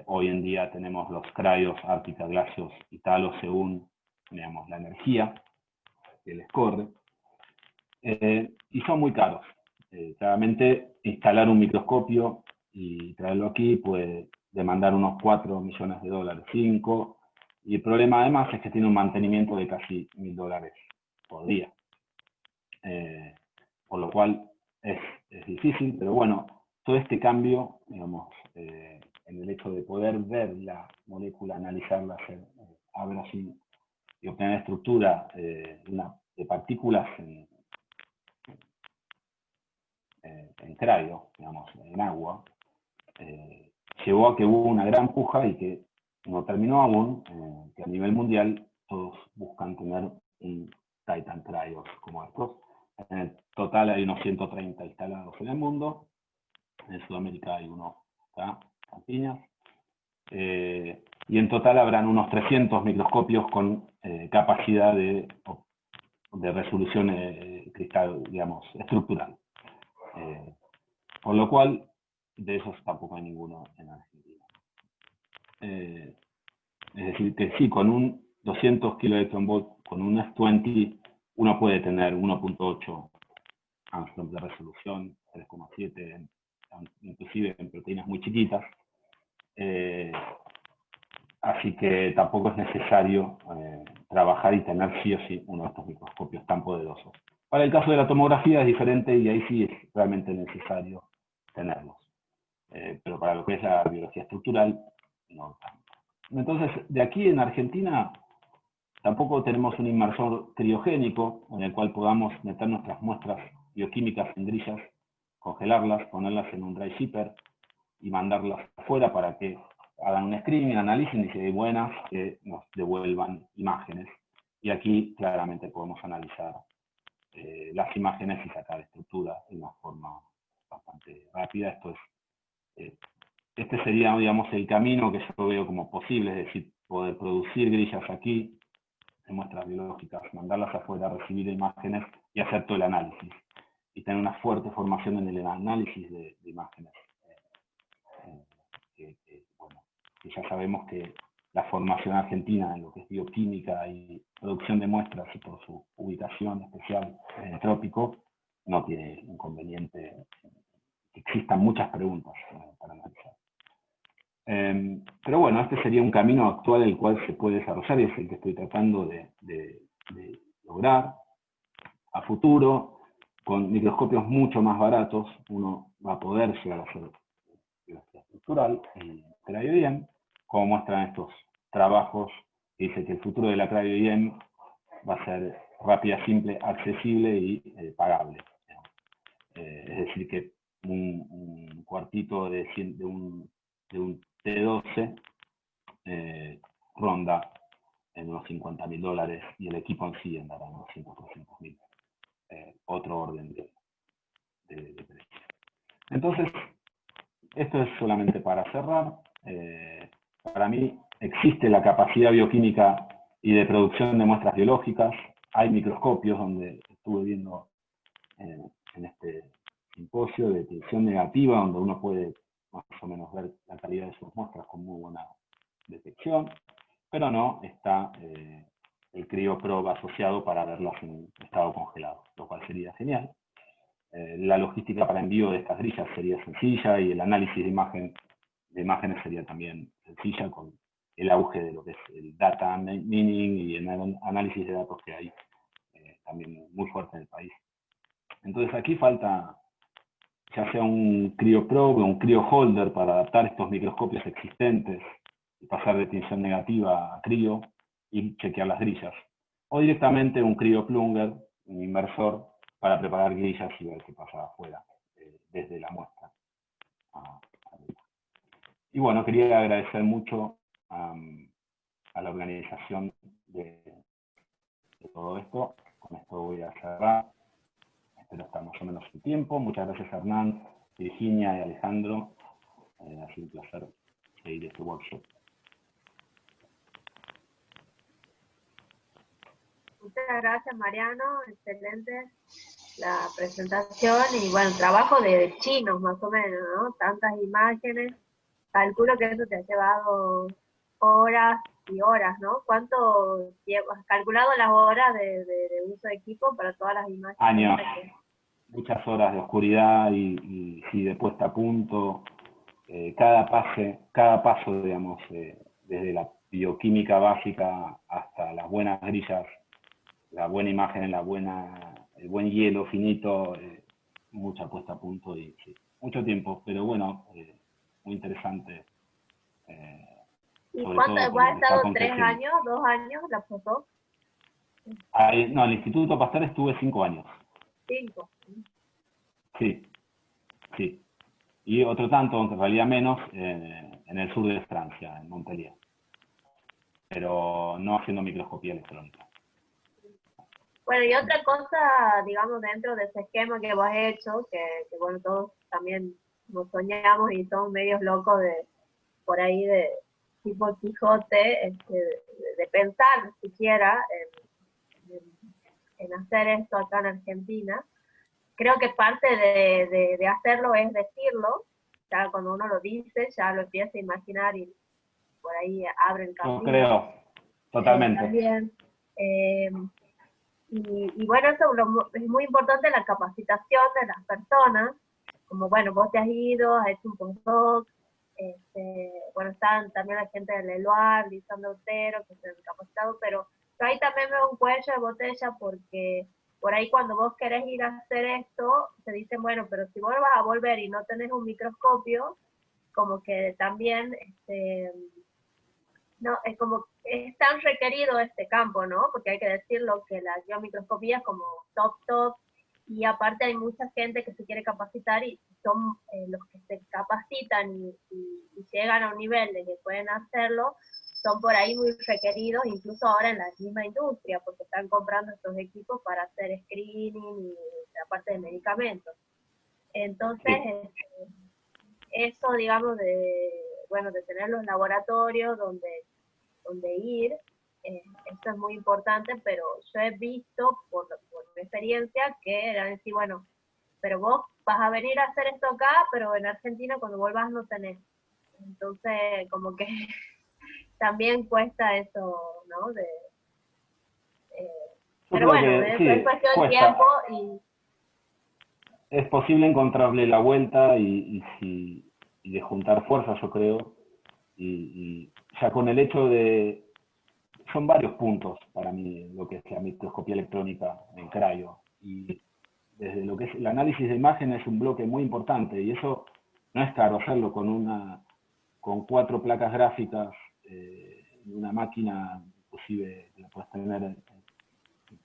Hoy en día tenemos los cryos, Ártica, Glacios y Talos según, digamos, la energía que les corre. Y son muy caros. Claramente, instalar un microscopio y traerlo aquí puede demandar unos $4 millones, 5. Y el problema además es que tiene un mantenimiento de casi $1000 por día. Por lo cual es difícil, pero bueno, todo este cambio, digamos, en el hecho de poder ver la molécula, analizarla, hacer ver así, y obtener estructura de partículas en cryo, digamos, en agua, llevó a que hubo una gran puja y que no terminó aún, que a nivel mundial todos buscan tener un Titan Cryo como estos. En el total hay unos 130 instalados en el mundo. En Sudamérica hay uno acá, Campiñas. Y en total habrán unos 300 microscopios con capacidad de resolución cristal, digamos, estructural. Por lo cual, de esos tampoco hay ninguno en Argentina. Es decir, que sí, con un 200 kV, con un S20, uno puede tener 1.8 Angstrom de resolución, 3,7, inclusive en proteínas muy chiquitas. Así que tampoco es necesario trabajar y tener sí o sí uno de estos microscopios tan poderosos. Para el caso de la tomografía es diferente y ahí sí es realmente necesario tenerlos. Pero para lo que es la biología estructural, no tanto. Entonces, de aquí en Argentina, tampoco tenemos un inmersor criogénico en el cual podamos meter nuestras muestras bioquímicas en grillas, congelarlas, ponerlas en un dry shipper y mandarlas afuera para que hagan un screening, análisis, y si hay buenas, que nos devuelvan imágenes. Y aquí claramente podemos analizar las imágenes y sacar estructura de una forma bastante rápida. Este sería, digamos, el camino que yo veo como posible, es decir, poder producir grillas aquí, de muestras biológicas, mandarlas afuera, recibir imágenes y hacer todo el análisis. Y tener una fuerte formación en el análisis de imágenes. Bueno, que ya sabemos que la formación argentina en lo que es bioquímica y producción de muestras y por su ubicación especial en el trópico, no tiene inconveniente que existan muchas preguntas para analizar. Pero bueno, este sería un camino actual el cual se puede desarrollar y es el que estoy tratando de lograr. A futuro, con microscopios mucho más baratos, uno va a poder llegar a hacer biología estructural y cryo-EM, como muestran estos trabajos que dice que el futuro de la cryo-EM va a ser rápida, simple, accesible y pagable. Es decir, que un cuartito de un T12 ronda en unos $50.000 y el equipo en sí andará en unos 100.000. Otro orden de precio. Entonces, esto es solamente para cerrar. Para mí existe la capacidad bioquímica y de producción de muestras biológicas. Hay microscopios donde estuve viendo en este simposio de detección negativa, donde uno puede más o menos ver la calidad de sus muestras con muy buena detección, pero no está el CryoProbe asociado para verlas en estado congelado, lo cual sería genial. La logística para envío de estas grillas sería sencilla y el análisis de imágenes sería también sencilla con el auge de lo que es el data mining y el análisis de datos que hay también muy fuerte en el país. Entonces aquí falta ya sea un CryoProbe o un CryoHolder para adaptar estos microscopios existentes y pasar de tinción negativa a crio y chequear las grillas. O directamente un CryoPlunger, un inversor, para preparar grillas y ver qué pasa afuera, desde la muestra. Y bueno, quería agradecer mucho a la organización de todo esto. Con esto voy a cerrar. Espero estar más o menos en tiempo. Muchas gracias a Hernán, Virginia y Alejandro. Ha sido un placer seguir este workshop. Muchas gracias, Mariano. Excelente la presentación y, bueno, trabajo de chinos más o menos, ¿no? Tantas imágenes. Calculo que eso te ha llevado horas y horas, ¿no? ¿Cuánto llevas? ¿Has calculado las horas de uso de equipo para todas las imágenes? Años. Muchas horas de oscuridad y de puesta a punto. Cada paso, digamos, desde la bioquímica básica hasta las buenas grillas, la buena imagen, el buen hielo finito, mucha puesta a punto y sí, mucho tiempo, pero bueno, muy interesante ¿Y sobre cuánto? todo ¿Vos con lo has que está estado 3 aconteciendo. años, 2 años, la postdoc? No, en el Instituto Pasteur estuve 5 años. 5. Sí, sí. Y otro tanto, aunque en realidad menos, en el sur de Francia, en Montpellier. Pero no haciendo microscopía electrónica. Bueno, y otra cosa, digamos, dentro de ese esquema que vos has hecho, que bueno, todos también nos soñamos y somos medios locos de, por ahí de tipo Quijote, de pensar siquiera en hacer esto acá en Argentina. Creo que parte de hacerlo es decirlo, ya cuando uno lo dice, ya lo empieza a imaginar y por ahí abre el Yo camino. creo, totalmente. También. eh, y bueno, eso es muy importante, la capacitación de las personas, como bueno, vos te has ido, has hecho un postdoc, bueno, están también la gente del Eluar, Lisandro Otero, que se han capacitado, pero yo ahí también veo un cuello de botella porque por ahí cuando vos querés ir a hacer esto, te dicen, bueno, pero si vos vas a volver y no tenés un microscopio, como que también, no, es como, es tan requerido este campo, ¿no? Porque hay que decirlo que la biomicroscopía es como top, y aparte hay mucha gente que se quiere capacitar y son los que se capacitan y llegan a un nivel de que pueden hacerlo, son por ahí muy requeridos, incluso ahora en la misma industria, porque están comprando estos equipos para hacer screening y la parte de medicamentos. Entonces, eso, digamos, bueno, de tener los laboratorios donde ir, esto es muy importante, pero yo he visto por mi experiencia que era decir, bueno, pero vos vas a venir a hacer esto acá, pero en Argentina cuando vuelvas no tenés. Entonces, como que también cuesta eso, ¿no? Yo Pero creo bueno, que eso es sí, cuestión de cuesta. tiempo y Es posible encontrarle la vuelta y de juntar fuerzas, yo creo. Y ya con el hecho de... Son varios puntos para mí lo que es la microscopía electrónica en cryo. Y desde lo que es el análisis de imagen es un bloque muy importante. Y eso no es caro hacerlo con 4 placas gráficas, una máquina, inclusive la puedes tener en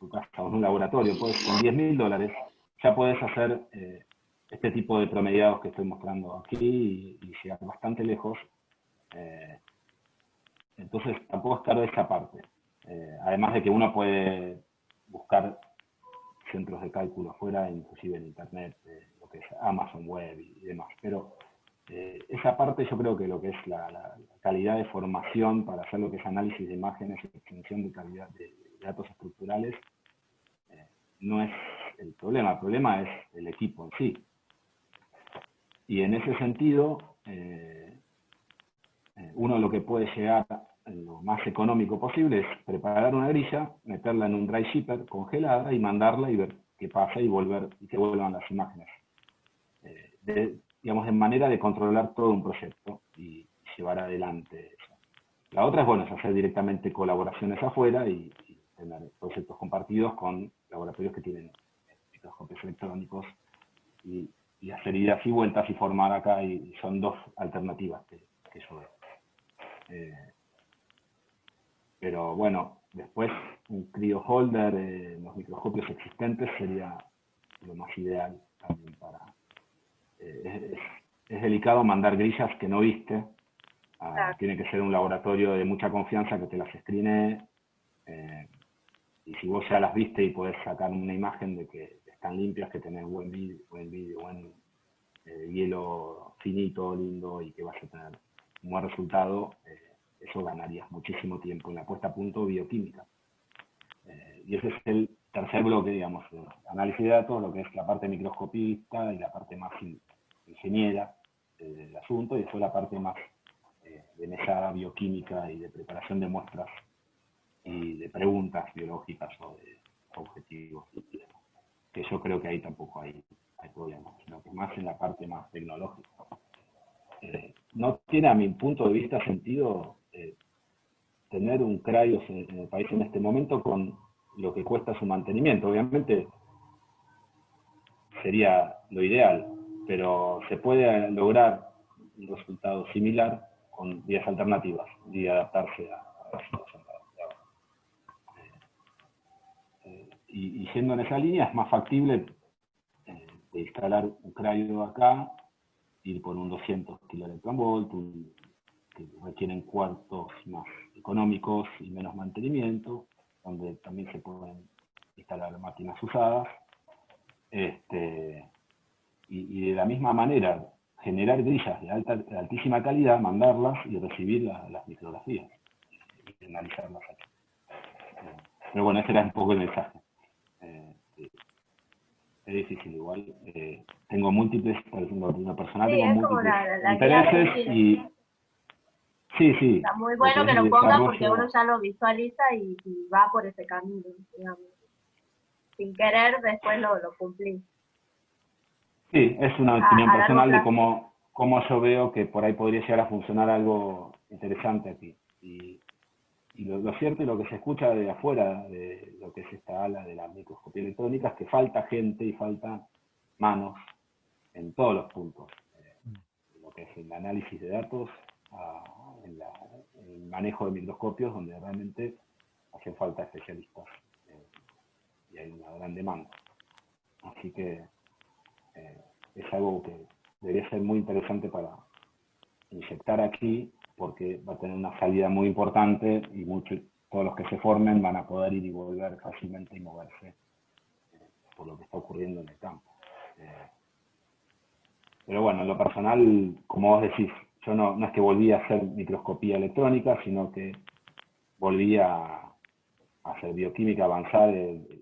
tu casa o en un laboratorio, pues con $10.000 ya puedes hacer este tipo de promediados que estoy mostrando aquí y llegar bastante lejos. Entonces tampoco es caro esa parte. Además de que uno puede buscar centros de cálculo afuera, inclusive en internet, lo que es Amazon Web y demás. Pero esa parte yo creo que lo que es la calidad de formación para hacer lo que es análisis de imágenes y extensión de calidad de datos estructurales no es el problema es el equipo en sí. Y en ese sentido, uno lo que puede llegar lo más económico posible es preparar una grilla, meterla en un dry shipper congelada y mandarla y ver qué pasa y volver y que vuelvan las imágenes. Digamos, de manera de controlar todo un proyecto y llevar adelante eso. La otra es, bueno, es hacer directamente colaboraciones afuera y tener proyectos compartidos con laboratorios que tienen microscopios electrónicos y hacer idas y vueltas y formar acá, y son 2 alternativas que yo veo. Pero bueno, después un cryo holder, los microscopios existentes sería lo más ideal también para... es delicado mandar grillas que no viste. Tiene que ser un laboratorio de mucha confianza que te las screenee. Y si vos ya las viste y podés sacar una imagen de que están limpias, que tenés buen hielo finito, lindo, y que vas a tener un buen resultado, eso ganarías muchísimo tiempo en la puesta a punto bioquímica. Y ese es el tercer bloque, digamos, análisis de datos, lo que es la parte microscopista y la parte más ingeniera del asunto, y después la parte más de mesada bioquímica y de preparación de muestras y de preguntas biológicas o de objetivos, que yo creo que ahí tampoco hay problemas, sino que más en la parte más tecnológica. No tiene, a mi punto de vista, sentido tener un cryo en el país en este momento con lo que cuesta su mantenimiento. Obviamente sería lo ideal, pero se puede lograr un resultado similar con vías alternativas y adaptarse a la situación de ahora. Y yendo en esa línea, es más factible de instalar un cryo acá, ir por un 200 kV, que requieren cuartos más económicos y menos mantenimiento, donde también se pueden instalar máquinas usadas, y de la misma manera generar grillas de altísima calidad, mandarlas y recibir las micrografías y analizarlas aquí. Pero bueno, ese era un poco el mensaje. Es difícil igual. Tengo múltiples, por ejemplo, una personal, Sí, tengo es como múltiples la intereses guía y sí, está muy lo bueno que que es lo el pongan porque desarrollo. uno ya lo visualiza y va por ese camino, digamos. Sin querer, después lo cumplís. Sí, es una opinión A largo personal de plazo. cómo yo veo que por ahí podría llegar a funcionar algo interesante aquí. Y lo cierto y lo que se escucha de afuera de lo que es esta ala de la microscopía electrónica es que falta gente y faltan manos en todos los puntos. Lo que es el análisis de datos, en el manejo de microscopios, donde realmente hacen falta especialistas y hay una gran demanda. Así que es algo que debería ser muy interesante para inyectar aquí, porque va a tener una salida muy importante y todos los que se formen van a poder ir y volver fácilmente y moverse por lo que está ocurriendo en el campo. Pero bueno, en lo personal, como vos decís, yo no es que volví a hacer microscopía electrónica, sino que volví a hacer bioquímica avanzada,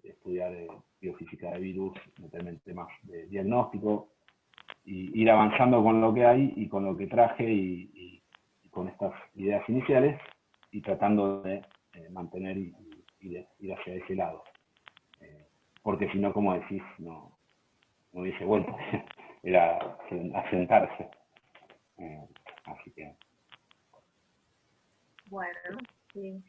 estudiar biofísica de virus, meterme en temas de diagnóstico, y ir avanzando con lo que hay y con lo que traje y con estas ideas iniciales, y tratando de mantener y ir hacia ese lado. Porque si no, como decís, no hubiese vuelto. Era asentarse. Así que... Bueno, sí.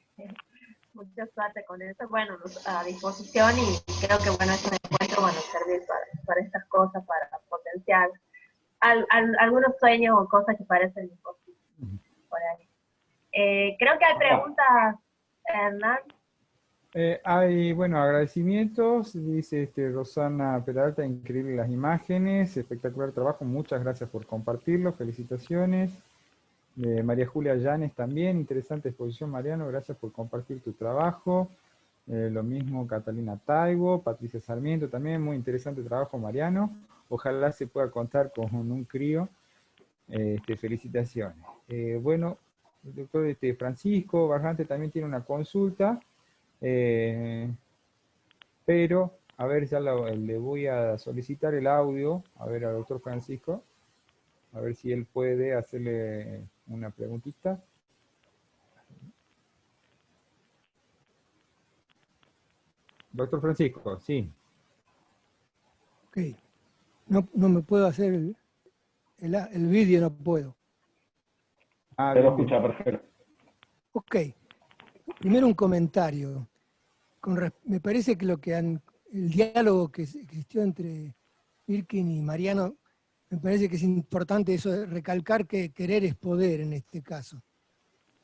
Mucha suerte con eso. Bueno, a disposición y creo que bueno, este encuentro van a servir para estas cosas, para potenciar algunos sueños o cosas que parecen imposibles por ahí. Creo que hay preguntas, Hernán. Hay, bueno, agradecimientos, dice Rosana Peralta, increíble las imágenes, espectacular trabajo, muchas gracias por compartirlo, felicitaciones. María Julia Llanes también, interesante exposición, Mariano, gracias por compartir tu trabajo. Lo mismo Catalina Taibo, Patricia Sarmiento también, muy interesante trabajo, Mariano. Ojalá se pueda contar con un crío. Felicitaciones. Bueno, el doctor Francisco Barrante también tiene una consulta, pero, a ver, ya le voy a solicitar el audio, a ver, al doctor Francisco, a ver si él puede hacerle una preguntita. Doctor Francisco, sí. Ok. No me puedo hacer el vídeo, no puedo. Pero escucha, perfecto. Ok. Primero un comentario. Me parece que el diálogo que existió entre Birkin y Mariano, me parece que es importante eso de recalcar que querer es poder en este caso.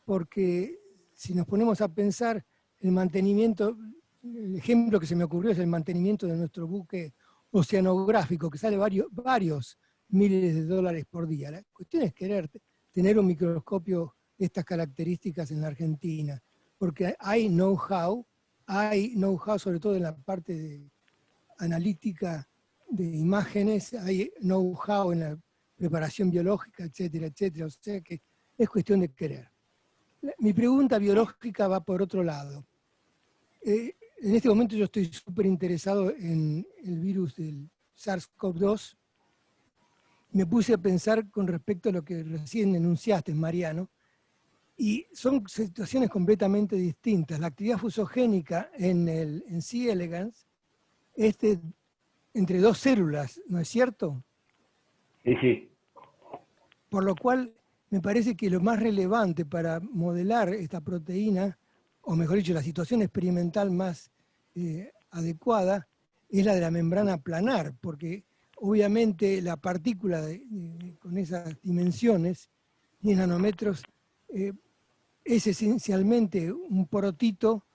Porque si nos ponemos a pensar el mantenimiento, el ejemplo que se me ocurrió es el mantenimiento de nuestro buque oceanográfico, que sale varios miles de dólares por día. La cuestión es querer tener un microscopio de estas características en la Argentina, porque hay know-how sobre todo en la parte de analítica de imágenes, hay know-how en la preparación biológica, etcétera, etcétera. O sea que es cuestión de querer. Mi pregunta biológica va por otro lado. En este momento yo estoy súper interesado en el virus del SARS-CoV-2. Me puse a pensar con respecto a lo que recién enunciaste, Mariano, y son situaciones completamente distintas. La actividad fusogénica en C. elegans es entre dos células, ¿no es cierto? Sí, sí. Por lo cual me parece que lo más relevante para modelar esta proteína, o mejor dicho, la situación experimental más adecuada, es la de la membrana planar, porque obviamente la partícula con esas dimensiones, 10 nanómetros, es esencialmente un porotito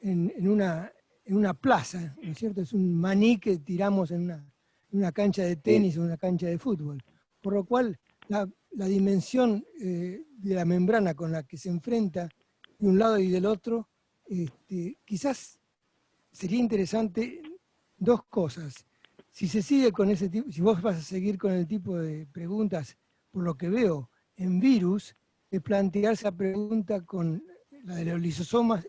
en una plaza, ¿no es cierto? Es un maní que tiramos en una cancha de tenis o en una cancha de fútbol. Por lo cual, la dimensión de la membrana con la que se enfrenta de un lado y del otro, quizás sería interesante dos cosas. Si se sigue con ese tipo, si vos vas a seguir con el tipo de preguntas, por lo que veo en virus, es plantearse la pregunta con la de los lisosomas,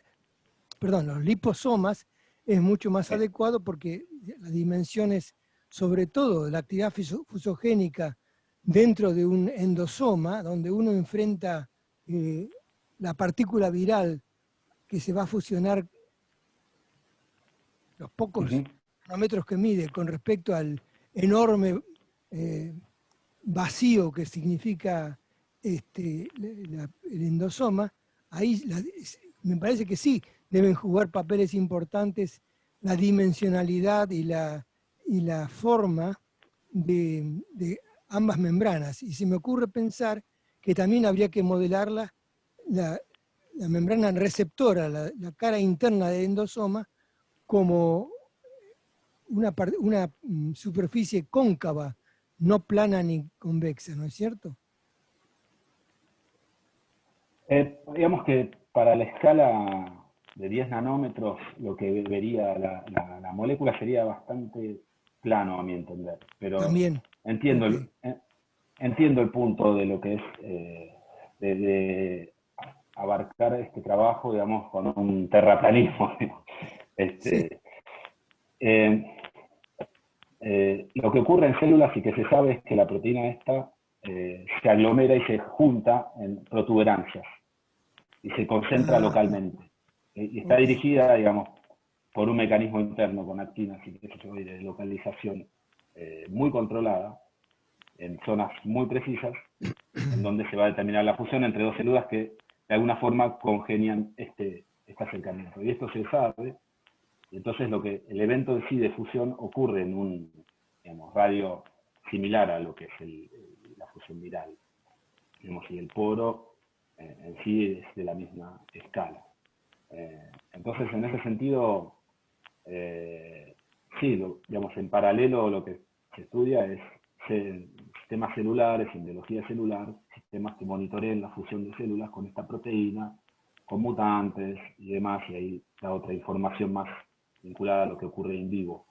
perdón, los liposomas, es mucho más adecuado porque las dimensiones, sobre todo de la actividad fusogénica dentro de un endosoma, donde uno enfrenta la partícula viral que se va a fusionar los pocos nanómetros que mide con respecto al enorme vacío que significa el endosoma, ahí me parece que sí deben jugar papeles importantes la dimensionalidad y la forma de ambas membranas. Y se me ocurre pensar que también habría que modelarla, la membrana receptora, la cara interna del endosoma, como una superficie cóncava, no plana ni convexa, ¿no es cierto? Digamos que para la escala de 10 nanómetros, lo que vería la molécula sería bastante plano, a mi entender. Pero también entiendo, okay. Entiendo el punto de lo que es de abarcar este trabajo, digamos, con un terraplanismo. Sí. Lo que ocurre en células y que se sabe es que la proteína esta se aglomera y se junta en protuberancias y se concentra localmente. Y está dirigida, digamos, por un mecanismo interno con actinas y de localización muy controlada, en zonas muy precisas, en donde se va a determinar la fusión entre dos células que de alguna forma congenian este acercamiento. Y esto se sabe, y entonces el evento en sí de fusión ocurre en un, digamos, radio similar a lo que es la fusión viral. Digamos, y el poro en sí es de la misma escala. Entonces, en ese sentido, sí, digamos, en paralelo lo que se estudia es sistemas celulares, en biología celular, sistemas que monitoreen la fusión de células con esta proteína, con mutantes y demás, y ahí la otra información más vinculada a lo que ocurre en vivo.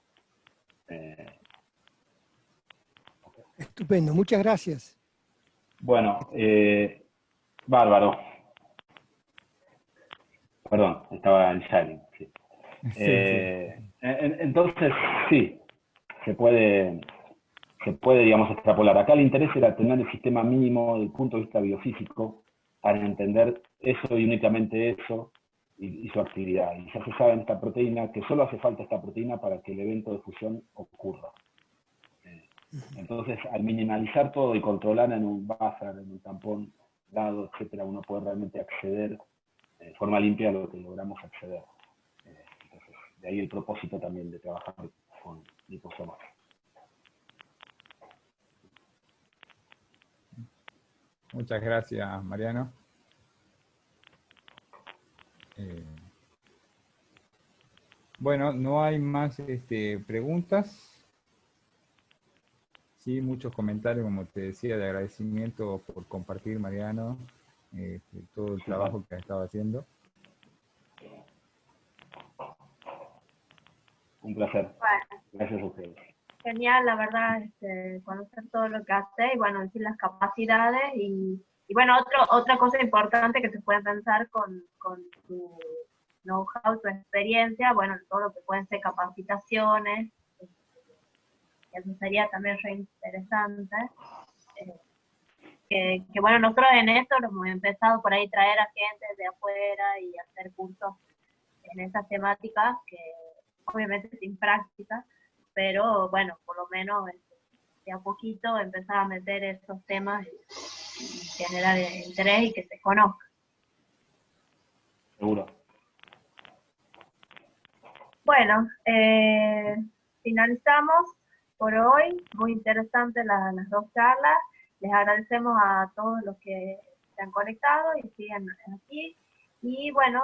Estupendo, muchas gracias. Bueno, bárbaro. Perdón, estaba en Shining. Sí. Entonces, sí, se puede, digamos, extrapolar. Acá el interés era tener el sistema mínimo desde el punto de vista biofísico para entender eso y únicamente eso y su actividad. Y ya se sabe en esta proteína que solo hace falta esta proteína para que el evento de fusión ocurra. Entonces, al minimalizar todo y controlar en un buffer, en un tampón dado, etcétera, uno puede realmente acceder de forma limpia a lo que logramos acceder. Entonces, de ahí el propósito también de trabajar con liposomas. Muchas gracias, Mariano. Bueno, no hay más preguntas. Sí, muchos comentarios, como te decía, de agradecimiento por compartir, Mariano, todo el trabajo que has estado haciendo. Un placer. Bueno, gracias a ustedes. Genial, la verdad, conocer todo lo que hace y, bueno, decir las capacidades y bueno, otra cosa importante que se puede pensar con tu know-how, tu experiencia, bueno, todo lo que pueden ser capacitaciones, eso sería también re interesante. Que bueno, nosotros en esto lo hemos empezado por ahí traer a gente de afuera y hacer cursos en esas temáticas, que obviamente sin práctica, pero bueno, por lo menos de a poquito empezar a meter esos temas y generar interés y que se conozca. Seguro. Bueno, finalizamos por hoy. Muy interesantes las dos charlas. Les agradecemos a todos los que se han conectado y siguen aquí. Y bueno,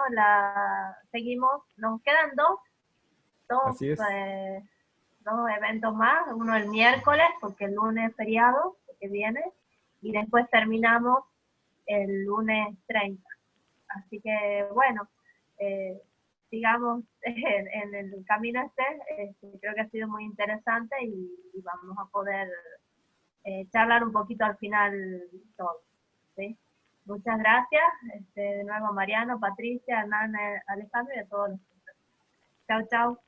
seguimos, nos quedan dos Así es. dos eventos más, uno el miércoles, porque el lunes es feriado, que viene, y después terminamos el lunes 30. Así que bueno, sigamos en el camino creo que ha sido muy interesante y vamos a poder charlar un poquito al final todo. ¿Sí? Muchas gracias, de nuevo Mariano, Patricia, Hernán, Alejandro y a todos los. Chao, chao.